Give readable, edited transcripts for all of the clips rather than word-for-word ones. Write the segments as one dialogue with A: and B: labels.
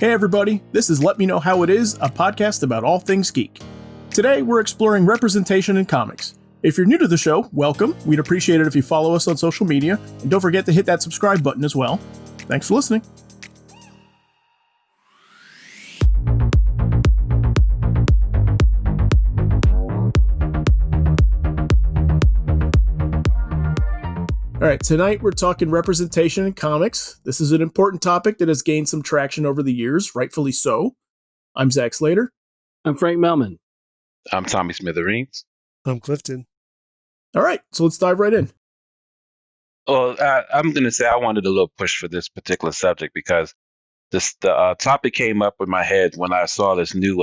A: Hey everybody, this is Let Me Know How It Is, a podcast about all things geek. Today we're exploring representation in comics. If you're new to the show, welcome. We'd appreciate it if you follow us on social media, and don't forget to hit that subscribe button as well. Thanks for listening. All right, tonight we're talking representation in comics. This is an important topic that has gained some traction over the years, rightfully so. I'm Zach Slater.
B: I'm Frank Melman.
C: I'm Tommy Smithereens.
D: I'm Clifton.
A: All right, so let's dive right in.
C: Well, I'm going to say I wanted a little push for this particular subject because the topic came up in my head when I saw this new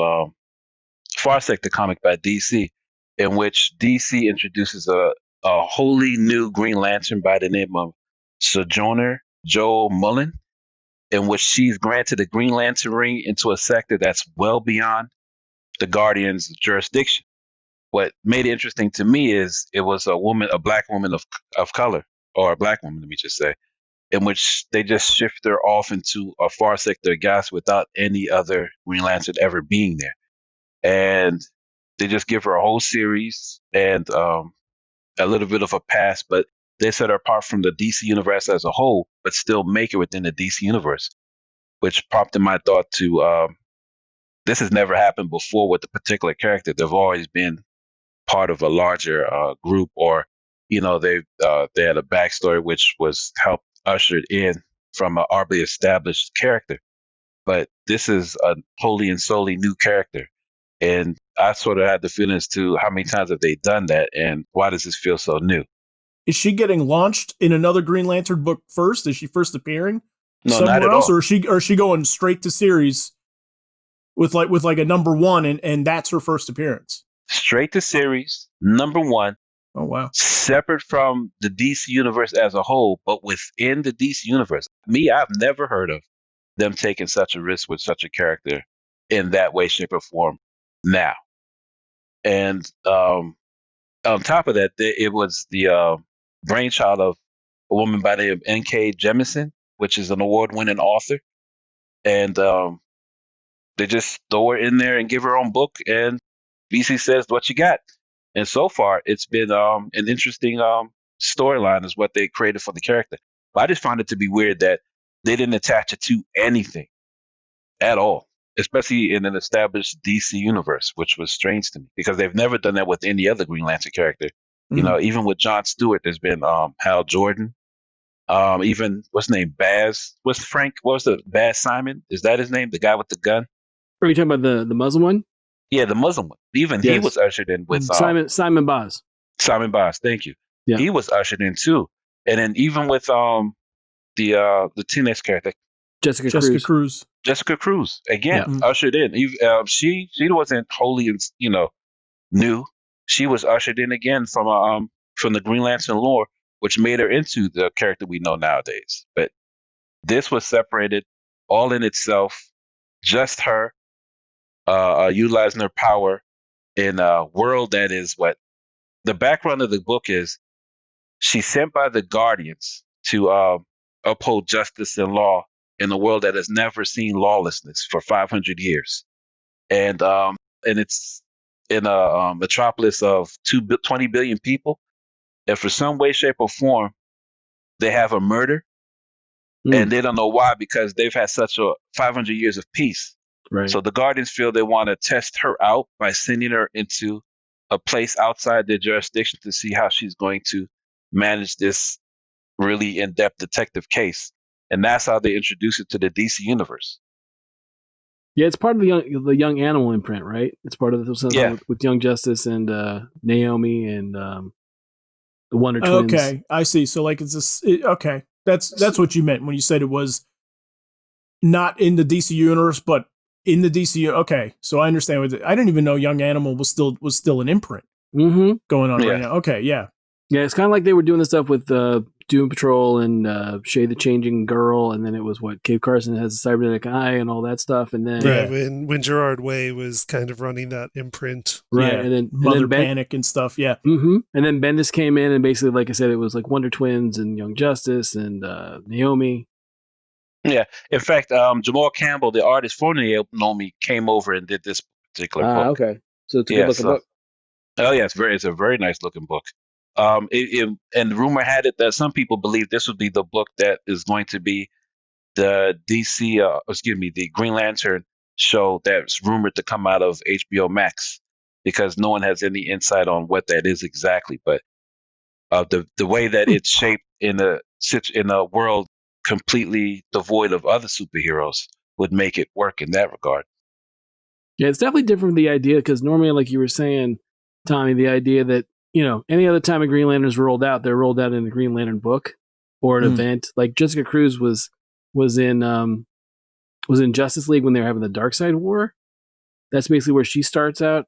C: Far Sector comic by DC, in which DC introduces a wholly new Green Lantern by the name of Sojourner Joel Mullen, in which she's granted a Green Lantern ring into a sector that's well beyond the Guardians' jurisdiction. What made it interesting to me is it was a black woman of color, or a black woman, let me just say, in which they just shift her off into a Far Sector gas without any other Green Lantern ever being there. And they just give her a whole series and a little bit of a pass, but they set her apart from the DC universe as a whole, but still make it within the DC universe, which prompted my thought to this has never happened before with a particular character. They've always been part of a larger group, or they had a backstory which was helped ushered in from an already established character. But this is a wholly and solely new character. And I sort of had the feelings to how many times have they done that, and why does this feel so new?
A: Is she getting launched in another Green Lantern book first? Is she first appearing
C: No,
A: somewhere
C: not at
A: else,
C: all.
A: or is she going straight to series with like a number one, and that's her first appearance?
C: Straight to series, number one.
A: Oh wow!
C: Separate from the DC universe as a whole, but within the DC universe. I've never heard of them taking such a risk with such a character in that way, shape, or form now. And on top of that, it was the brainchild of a woman by the name of N.K. Jemisin, which is an award-winning author. And they just throw her in there and give her own book, and BC says, what you got? And so far, it's been an interesting storyline is what they created for the character. But I just found it to be weird that they didn't attach it to anything at all, especially in an established DC universe, which was strange to me because they've never done that with any other Green Lantern character. Mm-hmm. You know, even with John Stewart, there's been Hal Jordan, even what's his name, Baz. What was the Baz Simon? Is that his name? The guy with the gun?
B: Are you talking about the Muslim one?
C: Yeah, the Muslim one. Even yes. He was ushered in with
B: Simon Baz.
C: Simon Baz, thank you.
B: Yeah.
C: He was ushered in too. And then even with the teenage character,
B: Jessica Cruz.
C: Jessica Cruz again, ushered in. She wasn't wholly new. She was ushered in again from the Green Lantern lore, which made her into the character we know nowadays. But this was separated all in itself, just her utilizing her power in a world that is what the background of the book is. She's sent by the Guardians to uphold justice and law in a world that has never seen lawlessness for 500 years. And it's in a metropolis of 20 billion people. And for some way, shape, or form, they have a murder. And they don't know why, because they've had such a 500 years of peace.
B: Right.
C: So the Guardians feel they want to test her out by sending her into a place outside their jurisdiction to see how she's going to manage this really in-depth detective case. And that's how they introduce it to the DC universe.
B: Yeah, it's part of the Young Animal imprint, right? It's part of with Young Justice and Naomi and the Wonder Twins.
A: Okay, I see. So like okay, that's what you meant when you said it was not in the DC universe, but in the DC. Okay, so I understand. I didn't even know Young Animal was still an imprint going on right now. Okay, yeah.
B: Yeah, it's kind of like they were doing this stuff with Doom Patrol and Shay the Changing Girl, and then it was Cave Carson has a cybernetic eye and all that stuff, and then
D: when Gerard Way was kind of running that imprint,
B: right?
A: Yeah.
B: And then
A: Mother Panic and stuff, yeah.
B: And then Bendis came in, and basically, like I said, it was like Wonder Twins and Young Justice and Naomi.
C: Yeah. In fact, Jamal Campbell, the artist for Naomi, came over and did this particular book.
B: Okay. So it's a good
C: Yeah.
B: looking book.
C: Oh yeah, it's a very nice looking book. And rumor had it that some people believe this would be the book that is going to be the DC, the Green Lantern show that's rumored to come out of HBO Max, because no one has any insight on what that is exactly. But the way that it's shaped in a world completely devoid of other superheroes would make it work in that regard.
B: Yeah, it's definitely different from the idea, because normally, like you were saying, Tommy, the idea that, any other time a Green Lantern's rolled out, they're rolled out in a Green Lantern book or an event. Like Jessica Cruz was in Justice League when they were having the Darkseid War. That's basically where she starts out,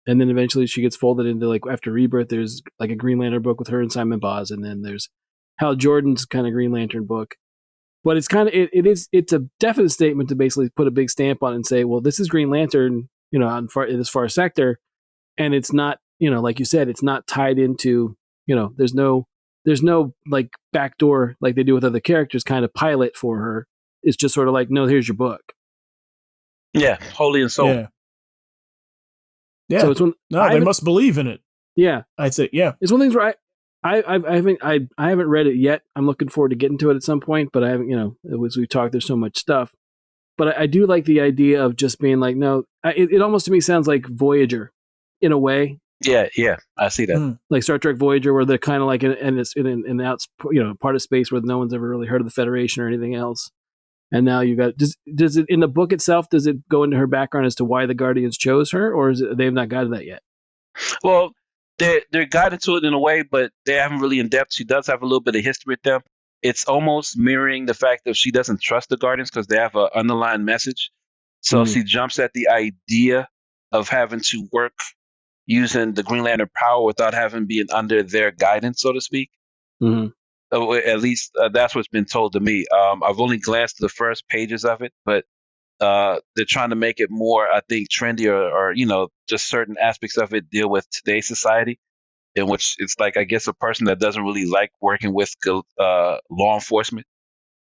B: and then eventually she gets folded into, like, after Rebirth, there's like a Green Lantern book with her and Simon Baz, and then there's Hal Jordan's kind of Green Lantern book. But it's kind of it's a definite statement to basically put a big stamp on it and say, well, this is Green Lantern, in this far sector, and it's not, like you said, it's not tied into, there's no like backdoor like they do with other characters kind of pilot for her. It's just sort of like, no, here's your book.
C: Yeah, wholly and soul.
A: Yeah. Yeah.
B: So it's when
A: they must believe in it.
B: Yeah,
A: I'd say, yeah.
B: it's one of the things where I haven't read it yet. I'm looking forward to getting to it at some point, but I haven't. As we talked, there's so much stuff. But I do like the idea of just being like, no, it almost to me sounds like Voyager, in a way.
C: Yeah, I see that.
B: Like Star Trek Voyager, where they're kind of like in out, part of space where no one's ever really heard of the Federation or anything else. And now you got, does it in the book itself? Does it go into her background as to why the Guardians chose her, or they have not gotten that yet?
C: Well, they're guided to it in a way, but they haven't really in depth. She does have a little bit of history with them. It's almost mirroring the fact that she doesn't trust the Guardians because they have an underlying message. So she jumps at the idea of having to work using the Green Lantern power without having been under their guidance, so to speak. At least that's what's been told to me. I've only glanced at the first pages of it, but they're trying to make it more, I think, trendy or just certain aspects of it deal with today's society, in which it's like, I guess, a person that doesn't really like working with law enforcement,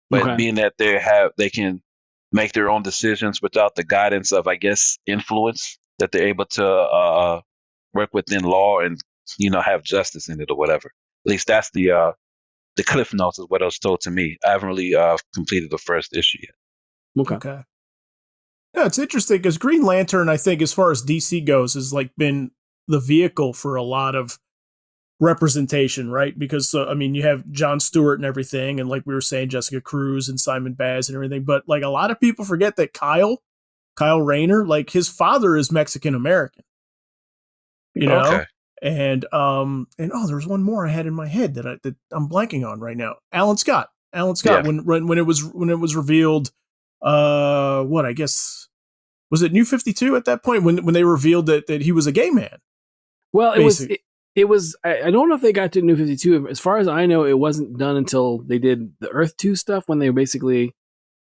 C: but being that they can make their own decisions without the guidance of, I guess, influence, that they're able to work within law and have justice in it or whatever. At least that's the cliff notes is what was told to me. I haven't really completed the first issue yet.
A: Okay. Yeah, it's interesting because Green Lantern, I think, as far as DC goes, has like been the vehicle for a lot of representation, right? Because you have Jon Stewart and everything, and like we were saying, Jessica Cruz and Simon Baz and everything. But like a lot of people forget that Kyle Rayner, like his father is Mexican American.
C: Okay.
A: And there was one more I had in my head that I'm blanking on right now. Alan Scott. Yeah. When it was revealed, I guess was it New 52 at that point when they revealed that he was a gay man?
B: Well, it was. I don't know if they got to New 52. As far as I know, it wasn't done until they did the Earth 2 stuff, when they basically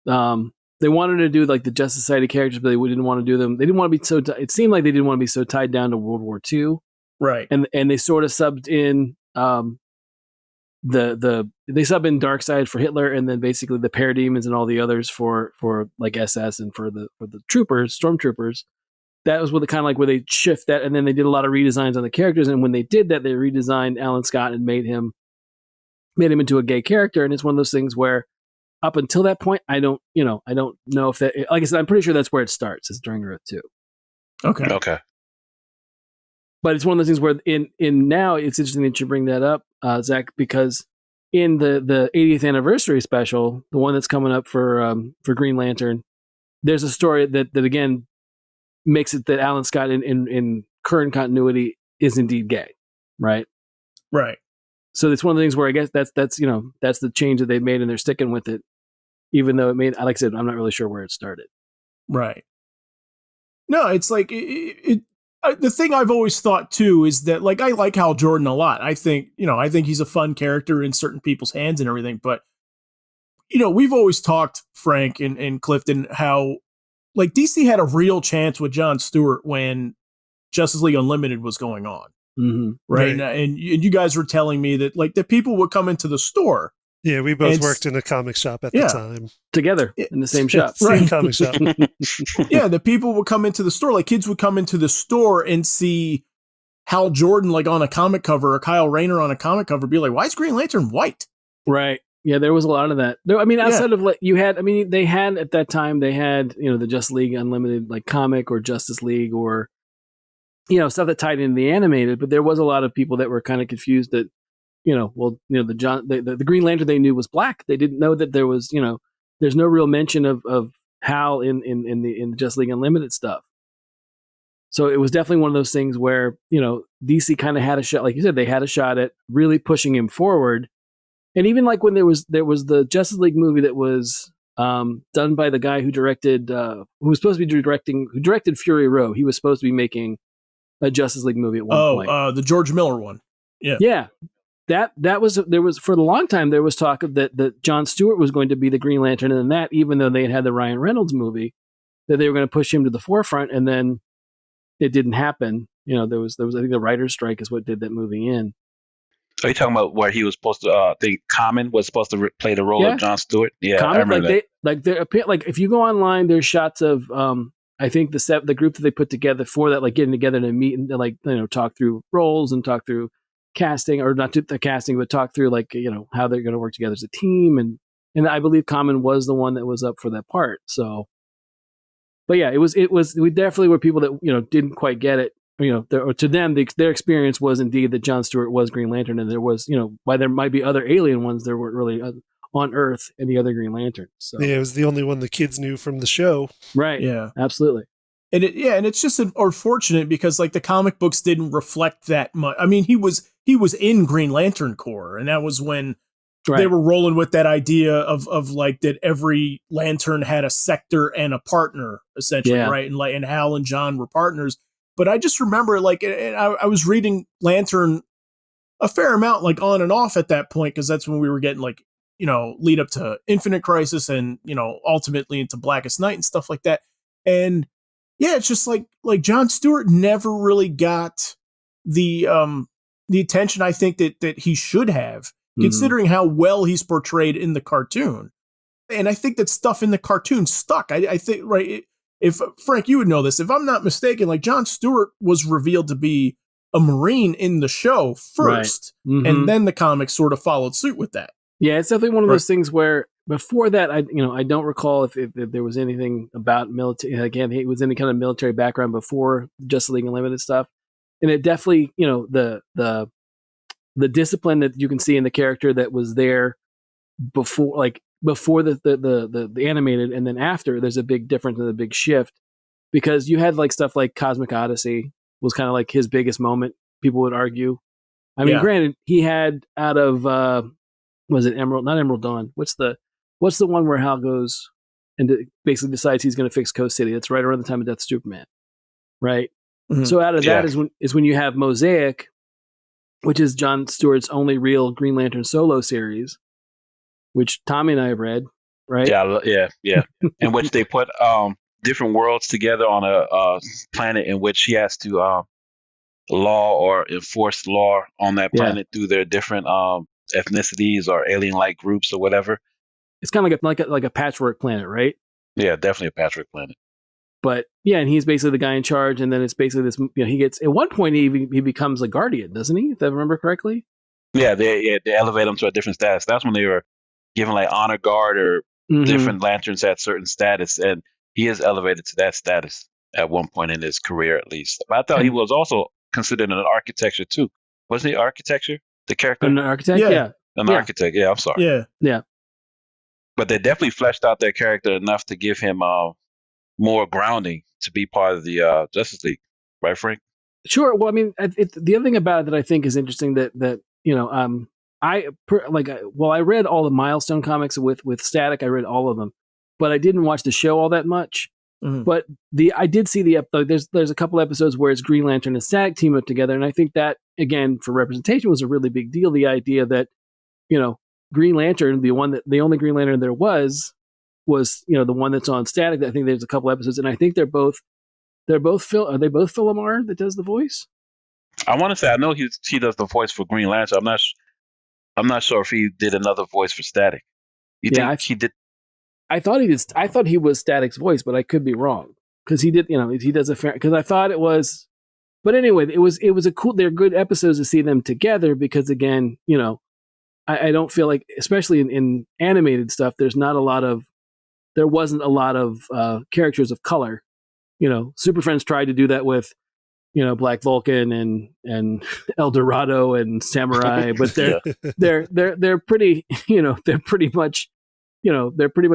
B: they wanted to do like the Justice Society characters, but they didn't want to do them. They didn't want to be so. It seemed like they didn't want to be so tied down to World War II.
A: Right.
B: And they sort of subbed in they sub in Darkseid for Hitler, and then basically the Parademons and all the others for like SS and for the stormtroopers. That was what kind of like where they shift that, and then they did a lot of redesigns on the characters. And when they did that, they redesigned Alan Scott and made him into a gay character. And it's one of those things where up until that point, I don't know if that, like I said, I'm pretty sure that's where it starts. It's during Earth 2.
C: Okay.
B: But it's one of those things where in now it's interesting that you bring that up, Zach, because in the 80th anniversary special, the one that's coming up for Green Lantern, there's a story that again makes it that Alan Scott in current continuity is indeed gay, right?
A: Right.
B: So it's one of the things where I guess that's the change that they've made, and they're sticking with it, even though it made, like I said, I'm not really sure where it started.
A: Right. No, it's like the thing I've always thought too is that like I like Hal Jordan a lot. I think he's a fun character in certain people's hands and everything. But we've always talked, Frank and Clifton, how like DC had a real chance with Jon Stewart when Justice League Unlimited was going on, right? And you guys were telling me that like the people would come into the store
D: Yeah, we both
A: And
D: worked in a comic shop at
A: Yeah.
D: the time.
B: Together in the same shop.
D: Same
A: Right.
D: comic shop.
A: Yeah, the people would come into the store, like kids would come into the store and see Hal Jordan like on a comic cover or Kyle Rayner on a comic cover, be like, why is Green Lantern white?
B: Right. Yeah, there was a lot of that. There, I mean, outside of like they had at that time, they had, the Justice League Unlimited like comic or Justice League or, stuff that tied into the animated, but there was a lot of people that were kind of confused that, the Green Lantern they knew was black. They didn't know that there was, there's no real mention of Hal in the Justice League Unlimited stuff. So it was definitely one of those things where, DC kind of had a shot, like you said, they had a shot at really pushing him forward. And even like when there was the Justice League movie that was done by the guy who directed, who directed Fury Road. He was supposed to be making a Justice League movie at one point.
A: The George Miller one. Yeah.
B: Yeah. There was for a long time, there was talk of that Jon Stewart was going to be the Green Lantern, and that even though they had the Ryan Reynolds movie, that they were going to push him to the forefront, and then it didn't happen. There was I think the writer's strike is what did that movie in.
C: Are you talking about where he was supposed to? I think Common was supposed to play the role of Jon Stewart. Yeah,
B: Common,
C: I remember that.
B: Like if you go online, there's shots of I think the group that they put together for that, like getting together to meet and talk through roles and talk through casting, or not the casting, but talk through how they're going to work together as a team. And I believe Common was the one that was up for that part. So, but yeah, we definitely were people that didn't quite get it. To them, their experience was indeed that Jon Stewart was Green Lantern, and there was, while there might be other alien ones, there weren't really on Earth any other Green Lanterns. So.
D: Yeah, it was the only one the kids knew from the show.
B: Right.
A: Yeah.
B: Absolutely.
A: And it's just unfortunate because like the comic books didn't reflect that much. I mean, he was in Green Lantern Corps, and that was when they were rolling with that idea of like that every lantern had a sector and a partner essentially, right? And Hal and John were partners. But I just remember I was reading Lantern a fair amount, like on and off at that point, because that's when we were getting lead up to Infinite Crisis and, ultimately into Blackest Night and stuff like that. And yeah, it's just like Jon Stewart never really got the attention I think that he should have, considering how well he's portrayed in the cartoon. And I think that stuff in the cartoon stuck. I think, right. If Frank, you would know this, if I'm not mistaken, like Jon Stewart was revealed to be a Marine in the show first, and then the comics sort of followed suit with that.
B: Yeah, it's definitely one of those things where before that, I don't recall if there was anything about military. Again, he was any kind of military background before Justice League Unlimited stuff, and it definitely, the discipline that you can see in the character that was there before the animated, and then after, there's a big difference and a big shift, because you had like stuff like Cosmic Odyssey was kind of like his biggest moment, people would argue. I mean, granted, he had out of was it not Emerald Dawn? What's the one where Hal goes and basically decides he's going to fix Coast City? That's right around the time of Death of Superman, right? Mm-hmm. So out of that is when you have Mosaic, which is Jon Stewart's only real Green Lantern solo series, which Tommy and I have read, right?
C: Yeah. In which they put different worlds together on a planet in which he has to law or enforce law on that planet through their different ethnicities or alien-like groups or whatever.
B: It's kind of like a patchwork planet, right?
C: Yeah, definitely a patchwork planet.
B: But yeah, and he's basically the guy in charge, and then it's basically this. He gets at one point he becomes a guardian, doesn't he? If I remember correctly.
C: Yeah, they elevate him to a different status. That's when they were given like honor guard or different lanterns had certain status, and he is elevated to that status at one point in his career, at least. But I thought he was also considered an architecture too. Wasn't he architecture? The character?
B: An architect? Yeah.
C: An architect, yeah, I'm sorry.
B: Yeah.
C: But they definitely fleshed out their character enough to give him more grounding to be part of the Justice League. Right, Frank?
B: Sure. Well, I mean, the other thing about it that I think is interesting that I read all the Milestone comics with Static. I read all of them, but I didn't watch the show all that much. Mm-hmm. But I did see the episode. There's a couple episodes where it's Green Lantern and Static team up together, and I think that again for representation was a really big deal. The idea that Green Lantern, the only Green Lantern there was the one that's on Static. I think there's a couple episodes, and I think they're both Phil. Are they both Phil Lamar that does the voice?
C: I want to say I know he does the voice for Green Lantern. I'm not I'm not sure if he did another voice for Static. You think he did?
B: I thought he did. I thought he was Static's voice, but I could be wrong because he did. He does a fair. Because I thought it was. But anyway, it was a cool. They're good episodes to see them together because again, I don't feel like, especially in animated stuff, there wasn't a lot of characters of color. Super Friends tried to do that with Black Vulcan and El Dorado and Samurai, but they're pretty they're pretty much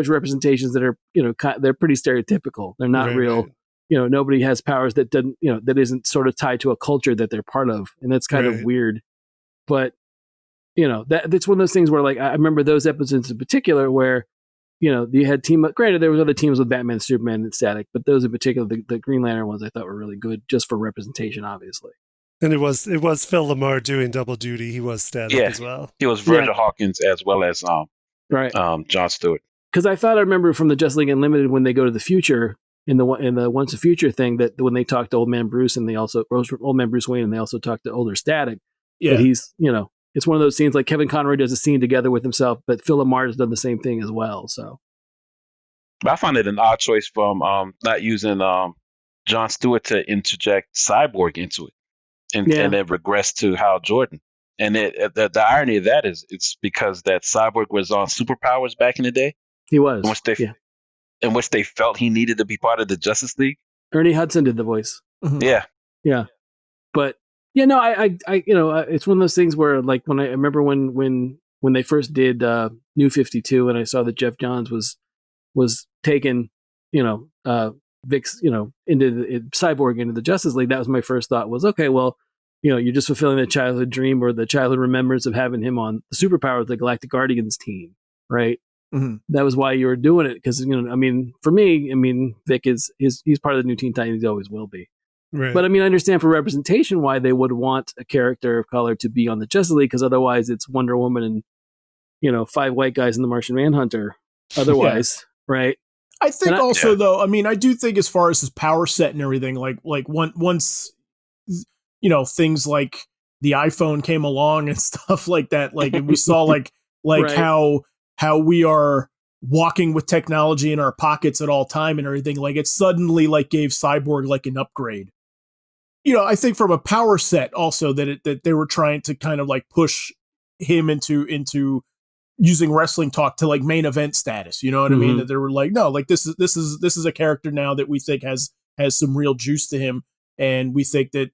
B: representations that are they're pretty stereotypical. They're not real. Right. Nobody has powers that doesn't that isn't sort of tied to a culture that they're part of, and that's kind of weird. But that's one of those things where, like, I remember those episodes in particular where you had granted there was other teams with Batman, Superman, and Static, but those in particular, the Green Lantern ones, I thought were really good just for representation, obviously.
D: And it was Phil Lamar doing double duty. He was Static as well.
C: He was Virgil Hawkins as well as John Stewart.
B: Because I remember from the Justice League Unlimited when they go to the future in the Once a Future thing, that when they talk to Old Man Bruce and they also Old Man Bruce Wayne and they also talk to older Static, that he's it's one of those scenes like Kevin Conroy does a scene together with himself, but Phil Lamar has done the same thing as well. So
C: I find it an odd choice from not using John Stewart to interject Cyborg into it and then regress to Hal Jordan. And the irony of that is it's because that Cyborg was on superpowers back in the day.
B: He was.
C: In which they felt he needed to be part of the Justice League.
B: Ernie Hudson did the voice.
C: Mm-hmm. Yeah.
B: But I it's one of those things where, like, when I remember when they first did New 52 and I saw that Jeff Johns was taking Vic's into Cyborg into the Justice League, that was my first thought was, okay, well, you're just fulfilling the childhood dream or the childhood remembrance of having him on the Superpowers, the Galactic Guardians team, right? Mm-hmm. That was why you were doing it, because for me, Vic he's part of the new Teen Titans. He always will be. Right. But I understand for representation why they would want a character of color to be on the Justice League, because otherwise it's Wonder Woman and 5 white guys in the Martian Manhunter. Otherwise, right?
A: I think though, I do think as far as his power set and everything, like once things like the iPhone came along and stuff like that, like we saw like right. how we are walking with technology in our pockets at all time and everything, like it suddenly like gave Cyborg like an upgrade. I think from a power set also that they were trying to kind of like push him into using wrestling talk to like main event status. You know what I mean? That they were like, no, like this is a character now that we think has some real juice to him, and we think that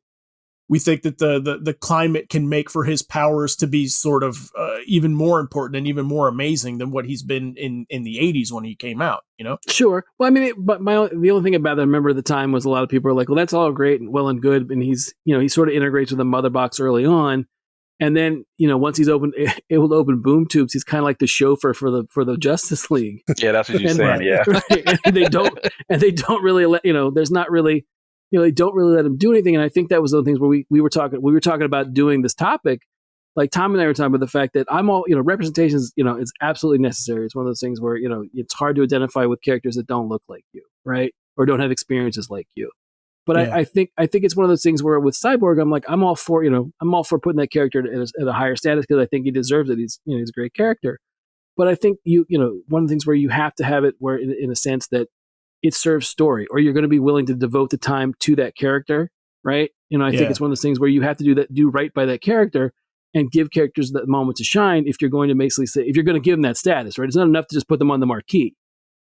A: the climate can make for his powers to be sort of even more important and even more amazing than what he's been in the 80s when he came out, Sure.
B: Well, the only thing about that I remember at the time was a lot of people were like, well, that's all great and well and good. And he's, he sort of integrates with the mother box early on. And then, once he's able to open boom tubes, he's kind of like the chauffeur for the Justice League.
C: Yeah, that's what you're saying. Yeah.
B: Right? And they don't really let, there's not really, they don't really let him do anything. And I think that was one of the things where we were talking about doing this topic. Like Tom and I were talking about the fact that representation is, is absolutely necessary. It's one of those things where, it's hard to identify with characters that don't look like you, right? Or don't have experiences like you. But yeah. I think it's one of those things where with Cyborg, I'm like, I'm all for putting that character at a higher status because I think he deserves it. He's a great character. But I think one of the things where you have to have it where in a sense that it serves story, or you're going to be willing to devote the time to that character, right? I think it's one of those things where you have to do right by that character and give characters that moment to shine if you're going to basically say, if you're going to give them that status, right? It's not enough to just put them on the marquee,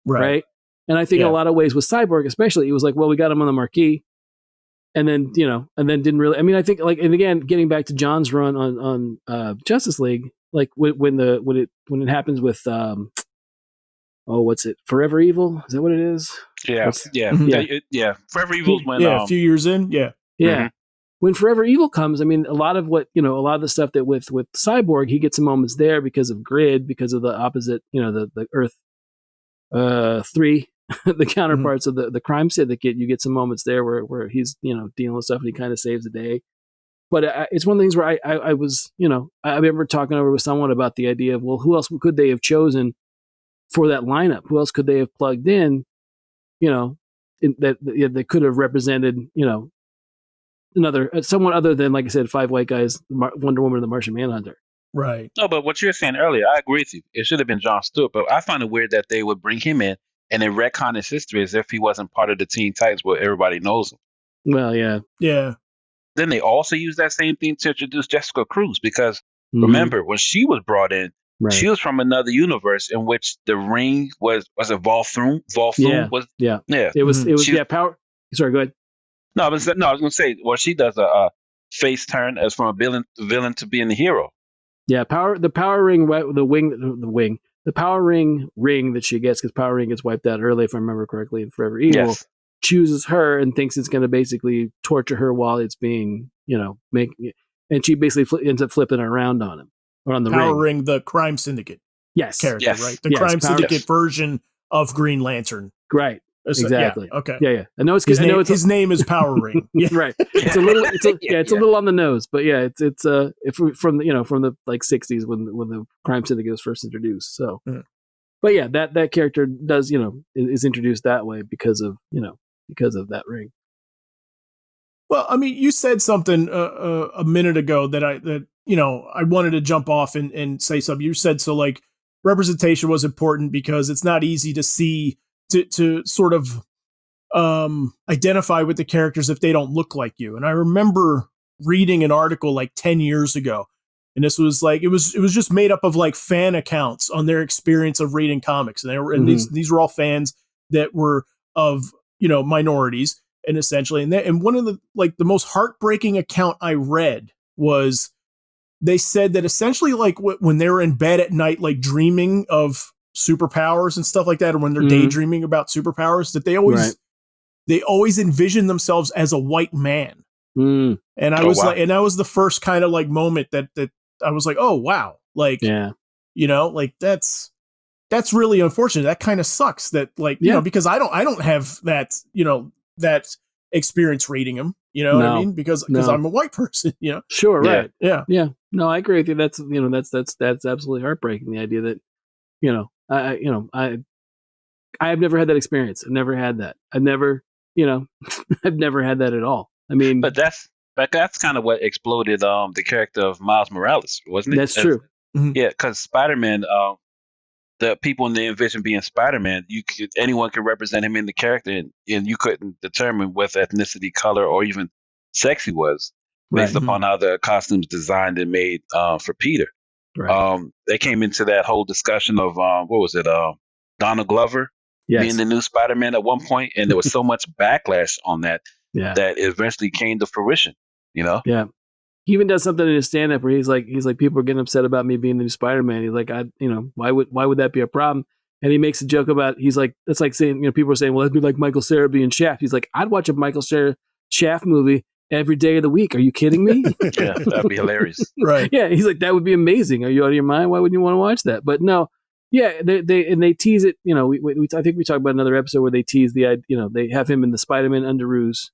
B: right? And I think in a lot of ways with Cyborg, especially, it was like, well, we got him on the marquee, and then didn't really. I think and again, getting back to John's run on Justice League, like when it happens with what's it? Forever Evil? Is that what it is?
C: Yeah, Forever Evil when
A: a few years in, yeah.
B: Mm-hmm. When Forever Evil comes, a lot of what a lot of the stuff that with Cyborg, he gets some moments there because of Grid, because of the opposite, the Earth 3, the counterparts of the crime syndicate. You get some moments there where he's dealing with stuff and he kind of saves the day. But it's one of the things where I was I remember talking over with someone about the idea of, well, who else could they have chosen for that lineup? Who else could they have plugged in? That could have represented someone other than, like I said, 5 white guys, Wonder Woman and the Martian Manhunter.
A: Right.
C: No, but what you're saying earlier, I agree with you. It should have been Jon Stewart, but I find it weird that they would bring him in and then retcon his history as if he wasn't part of the Teen Titans where everybody knows him.
B: Well, yeah.
A: Yeah.
C: Then they also use that same thing to introduce Jessica Cruz because remember when she was brought in, she was from another universe in which the ring was it Volthoom? Volthoom
B: yeah.
C: Yeah.
B: It was power. Sorry, go ahead.
C: No, I was going to say, well, she does a face turn as from a villain to being the hero.
B: Yeah, the power ring, the power ring that she gets, because power ring gets wiped out early, if I remember correctly, in Forever Evil, chooses her and thinks it's going to basically torture her while it's being, and she basically ends up flipping around on him, or on the
A: Power ring, the Crime Syndicate character, right? The Crime Syndicate version of Green Lantern.
B: Right. Exactly.
A: Yeah, okay.
B: Yeah. I know
A: his name is Power Ring. Yeah.
B: Right. It's a little on the nose, but yeah, it's from the like 60s when the Crime Syndicate was first introduced. So, but yeah, that character does is introduced that way because of that ring.
A: Well, I mean, you said something a minute ago that I wanted to jump off and say something. You said so like representation was important because it's not easy to see. To sort of identify with the characters if they don't look like you. And I remember reading an article like 10 years ago, and this was like it was just made up of like fan accounts on their experience of reading comics, and these were all fans that were of minorities, and essentially, and one of the most heartbreaking account I read was they said that essentially like when they were in bed at night, like dreaming of superpowers and stuff like that, or when they're daydreaming about superpowers, that they always envision themselves as a white man. And I was like, and that was the first kind of like moment that I was like, oh wow, like like that's really unfortunate. That kind of sucks. That because I don't have that that experience reading him. You know what I mean? Because I'm a white person.
B: Sure, right?
A: Yeah.
B: No, I agree with you. That's that's absolutely heartbreaking. The idea that I've never had that experience. I've never had that. I've never had that at all. I mean,
C: but that's kind of what exploded the character of Miles Morales, wasn't it?
B: That's true.
C: Yeah, because Spider-Man, the people in the envision being Spider-Man, anyone could represent him in the character, and you couldn't determine what ethnicity, color, or even sex he was based upon how the costumes designed and made for Peter.
B: Right.
C: They came into that whole discussion of what was it? Donald Glover being the new Spider-Man at one point, and there was so much backlash on that that it eventually came to fruition. Yeah.
B: He even does something in his stand-up where he's like people are getting upset about me being the new Spider-Man. He's like, why would that be a problem? And he makes a joke about that's like saying people are saying, well, that'd be like Michael Cera being Shaft. He's like, I'd watch a Michael Cera Shaft movie every day of the week. Are you kidding me?
C: Yeah, that'd be hilarious.
A: Right.
B: Yeah, he's like, that would be amazing. Are you out of your mind? Why wouldn't you want to watch that? But no, yeah, they tease it. I think we talked about another episode where they tease they have him in the Spider-Man underoos.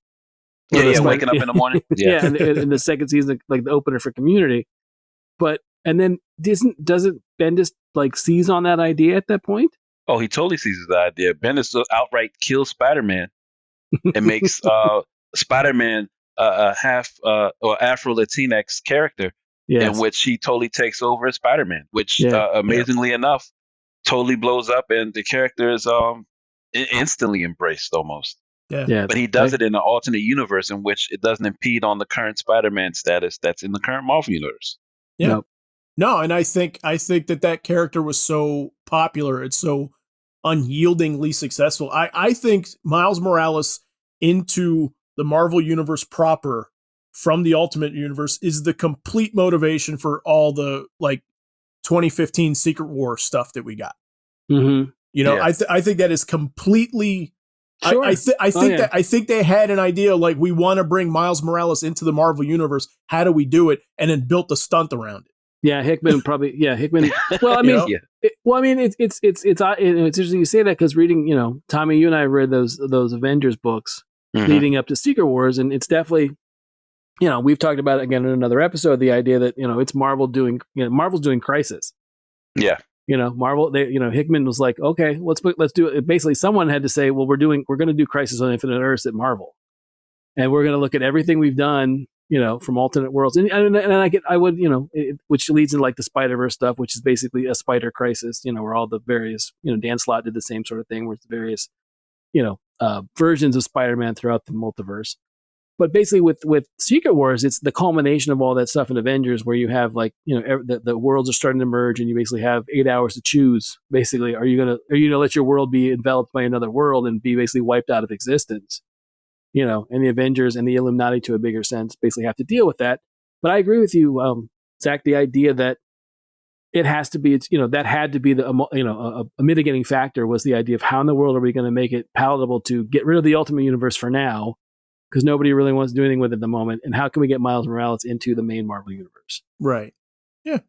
C: Waking up in the morning.
B: Yeah, in the second season, like the opener for Community. But and then doesn't Bendis like seize on that idea at that point?
C: Oh, he totally seizes the idea. Bendis outright kills Spider-Man and makes Spider-Man a half or Afro Latinx character, in which he totally takes over as Spider-Man, which amazingly enough totally blows up, and the character is instantly embraced almost.
B: Yeah.
C: But he does it in an alternate universe in which it doesn't impede on the current Spider-Man status that's in the current Marvel universe.
A: Yeah. Nope. No, and I think that character was so popular, it's so unyieldingly successful. I think Miles Morales into the Marvel universe proper from the Ultimate Universe is the complete motivation for all the 2015 Secret War stuff that we got. I think that is completely. Sure. I think they had an idea like we want to bring Miles Morales into the Marvel universe. How do we do it? And then built a stunt around it.
B: Yeah, Hickman probably. Yeah, Hickman. Well, I mean, it's interesting you say that because reading, Tommy, you and I read those Avengers books leading up to Secret Wars, and it's definitely, we've talked about it again in another episode. The idea that it's Marvel's doing Crisis.
C: Yeah.
B: Marvel. Hickman was like, okay, let's do it. Basically, someone had to say, well, we're going to do Crisis on Infinite Earths at Marvel, and we're going to look at everything we've done from alternate worlds. And I would, which leads into like the Spider-Verse stuff, which is basically a spider crisis, where all the various, Dan Slott did the same sort of thing, where it's various, versions of Spider-Man throughout the multiverse. But basically with Secret Wars, it's the culmination of all that stuff in Avengers, where you have like, the worlds are starting to merge, and you basically have 8 hours to choose. Basically, are you gonna let your world be enveloped by another world and be basically wiped out of existence? And the Avengers and the Illuminati, to a bigger sense, basically have to deal with that. But I agree with you, Zach. The idea that it has to be, that had to be a mitigating factor was the idea of how in the world are we going to make it palatable to get rid of the Ultimate Universe for now, because nobody really wants to do anything with it at the moment. And how can we get Miles Morales into the main Marvel universe?
A: Right. Yeah.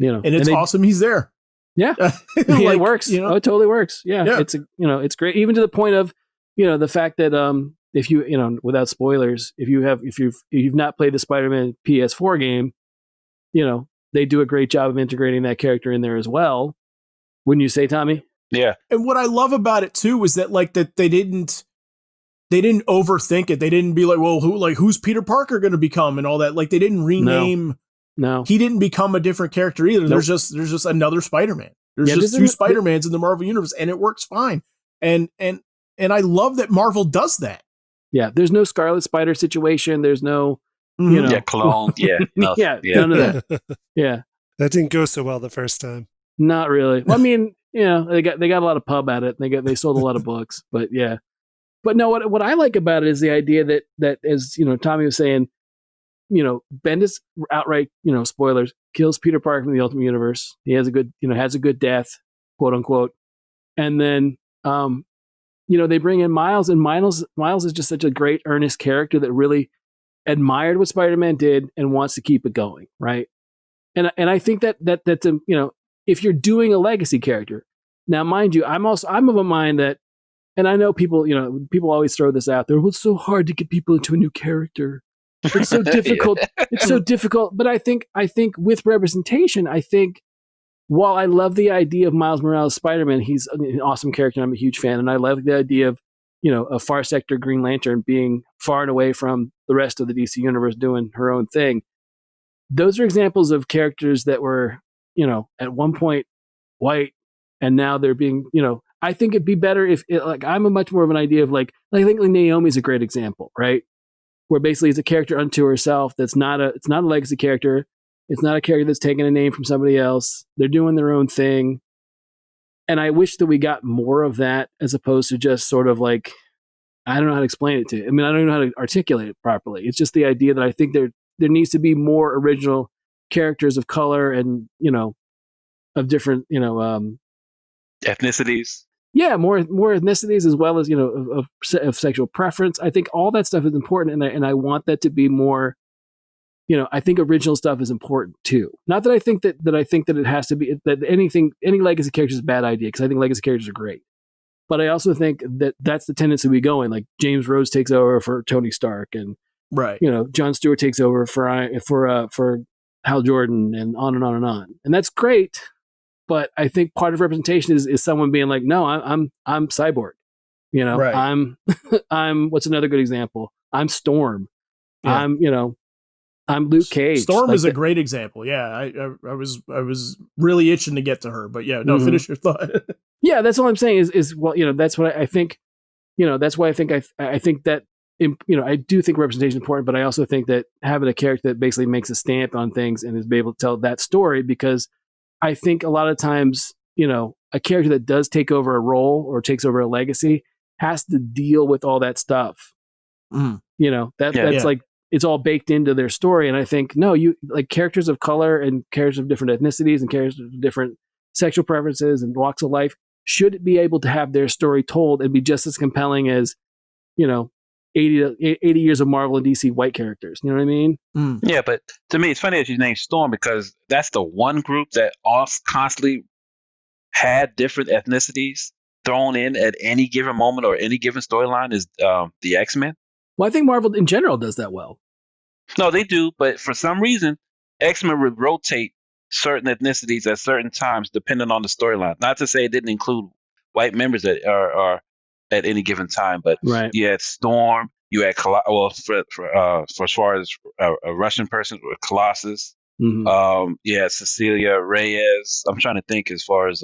B: And
A: it's awesome he's there.
B: Yeah. It works. Oh, it totally works. Yeah. It's it's great. Even to the point of, the fact that if you, without spoilers, if you've not played the Spider-Man PS4 game, they do a great job of integrating that character in there as well. Wouldn't you say, Tommy?
C: Yeah.
A: And what I love about it too is that that they didn't overthink it. They didn't be like, well, who's Peter Parker going to become and all that. Like they didn't rename.
B: No.
A: He didn't become a different character either. Nope. There's just another Spider-Man. There's just two Spider-Mans in the Marvel universe, and it works fine. And I love that Marvel does that.
B: Yeah, there's no Scarlet Spider situation. There's no,
C: clone. Yeah, no,
B: none of that. Yeah,
D: that didn't go so well the first time.
B: Not really. Well, I mean, they got a lot of pub at it. They sold a lot of books, but yeah. But no, what I like about it is the idea that as Tommy was saying, Bendis outright, spoilers, kills Peter Parker in the Ultimate Universe. He has a good death, quote unquote, and then they bring in Miles, and Miles is just such a great, earnest character that really admired what Spider-Man did and wants to keep it going, right? And I think that's if you're doing a legacy character. Now, mind you, I'm of a mind that, and I know people always throw this out there. Well, it's so hard to get people into a new character. It's so difficult. It's so difficult. But I think with representation, while I love the idea of Miles Morales Spider-Man, he's an awesome character, and I'm a huge fan, and I love the idea of, a Far Sector Green Lantern being far and away from the rest of the DC universe doing her own thing. Those are examples of characters that were, at one point white, and now they're being, I think it'd be better if I'm a much more of an idea of I think Naomi's a great example, right? Where basically it's a character unto herself. It's not a legacy character. It's not a character that's taking a name from somebody else. They're doing their own thing. And I wish that we got more of that as opposed to just sort of I don't know how to explain it to you. I mean, I don't even know how to articulate it properly. It's just the idea that I think there needs to be more original characters of color and, of different,
C: ethnicities.
B: Yeah, more ethnicities, as well as, of sexual preference. I think all that stuff is important, and I want that to be more. I think original stuff is important too. Not that I think that it has to be that any legacy character is a bad idea, because I think legacy characters are great. But I also think that that's the tendency we go in. Like James Rhodes takes over for Tony Stark, and
A: right,
B: Jon Stewart takes over for Hal Jordan, and on and on and on. And that's great. But I think part of representation is someone being like, no, I'm Cyborg. Right. I'm what's another good example? I'm Storm. Yeah. I'm Luke Cage.
A: Storm is a great example. Yeah, I was really itching to get to her, but yeah, no, finish your thought.
B: Yeah, that's all I'm saying is that's what I think. That's why I think that I do think representation is important, but I also think that having a character that basically makes a stamp on things and is able to tell that story, because I think a lot of times, a character that does take over a role or takes over a legacy has to deal with all that stuff. That's like, it's all baked into their story. And I think, no, you like characters of color and characters of different ethnicities and characters of different sexual preferences and walks of life should be able to have their story told and be just as compelling as, 80 years of Marvel and DC white characters. You know what I mean?
C: Yeah, but to me, it's funny that you named Storm, because that's the one group that all constantly had different ethnicities thrown in at any given moment or any given storyline is the X-Men.
B: Well, I think Marvel in general does that well.
C: No, they do, but for some reason, X-Men would rotate certain ethnicities at certain times depending on the storyline. Not to say it didn't include white members that are at any given time, but
B: right.
C: You had Storm, You had for as far as a Russian person with Colossus. Yeah, Cecilia Reyes. I'm trying to think as far as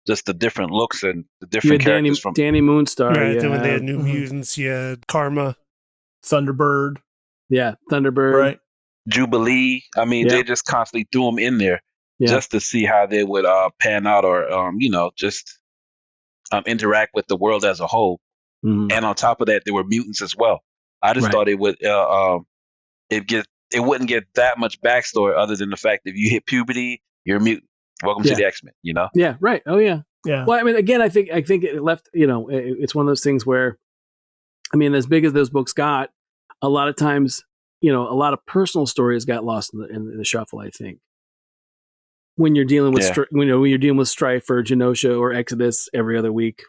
C: just the different looks and the different characters from
B: Danny Moonstar.
D: Right. Then when they had New Mutants, you had Karma,
A: Thunderbird.
B: Yeah, Thunderbird.
A: Right.
C: Jubilee. I mean, they just constantly threw them in there just to see how they would pan out, or just interact with the world as a whole. And on top of that, there were mutants as well. I just thought it would it wouldn't get that much backstory other than the fact that if you hit puberty, you're a mutant. Welcome to the X-Men,
B: Yeah, right. Oh yeah.
A: Yeah.
B: Well, I mean, again, I think it left, it's one of those things where, I mean, as big as those books got, a lot of times, a lot of personal stories got lost in the shuffle, I think. When you're dealing with, when you're dealing with Strife or Genosha or Exodus every other week,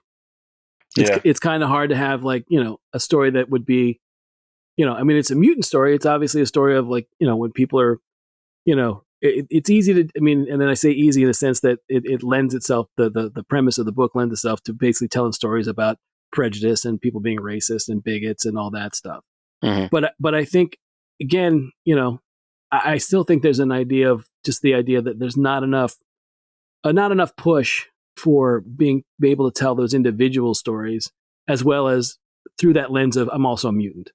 B: it's kind of hard to have a story that would be, I mean, it's a mutant story. It's obviously a story of when people are, it's easy to, I mean, and then I say easy in the sense that it lends itself, the premise of the book lends itself to basically telling stories about prejudice and people being racist and bigots and all that stuff. But I think, again, I still think there's an idea of just the idea that there's not enough push for be able to tell those individual stories as well as through that lens of I'm also a mutant.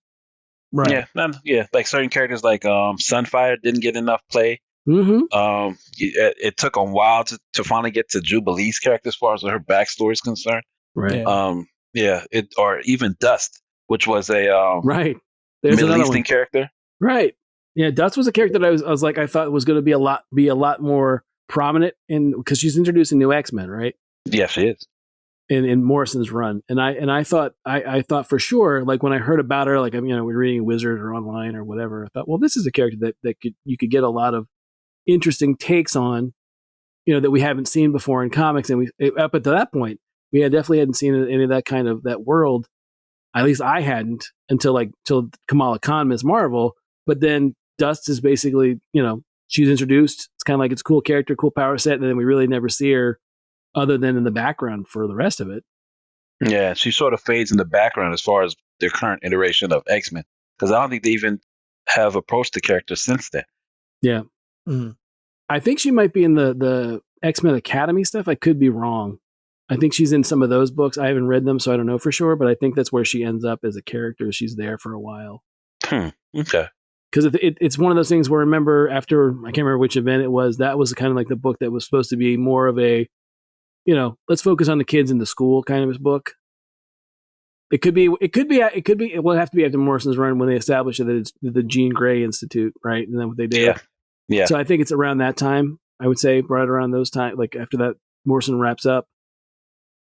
A: Right.
C: Yeah. Like certain characters like Sunfire didn't get enough play. It took a while to finally get to Jubilee's character as far as her backstory is concerned.
B: Right.
C: Or even Dust, which was a Middle Eastern character.
B: Right. Yeah, Dust was a character that I thought was going to be a lot more prominent because she's introducing new X-Men, right?
C: Yeah, she is.
B: In Morrison's run, and I thought for sure, like when I heard about her, we're reading Wizard or online or whatever, I thought, well, this is a character that you could get a lot of interesting takes on, that we haven't seen before in comics, and up until that point, we definitely hadn't seen any of that kind of that world. At least I hadn't until Kamala Khan, Ms. Marvel. But then Dust is basically, she's introduced. It's kind of like it's a cool character, cool power set, and then we really never see her other than in the background for the rest of it.
C: Yeah, she sort of fades in the background as far as their current iteration of X-Men, because I don't think they even have approached the character since then.
B: Yeah. I think she might be in the X-Men Academy stuff. I could be wrong. I think she's in some of those books. I haven't read them, so I don't know for sure, but I think that's where she ends up as a character. She's there for a while.
C: Okay.
B: Because it's one of those things where, remember, after, I can't remember which event it was, that was kind of like the book that was supposed to be more of a, let's focus on the kids in the school kind of a book. It will have to be after Morrison's run when they established that it's the Jean Grey Institute, right? And then what they did.
C: Yeah.
B: So I think it's around that time, I would say, right around those times, like after that Morrison wraps up.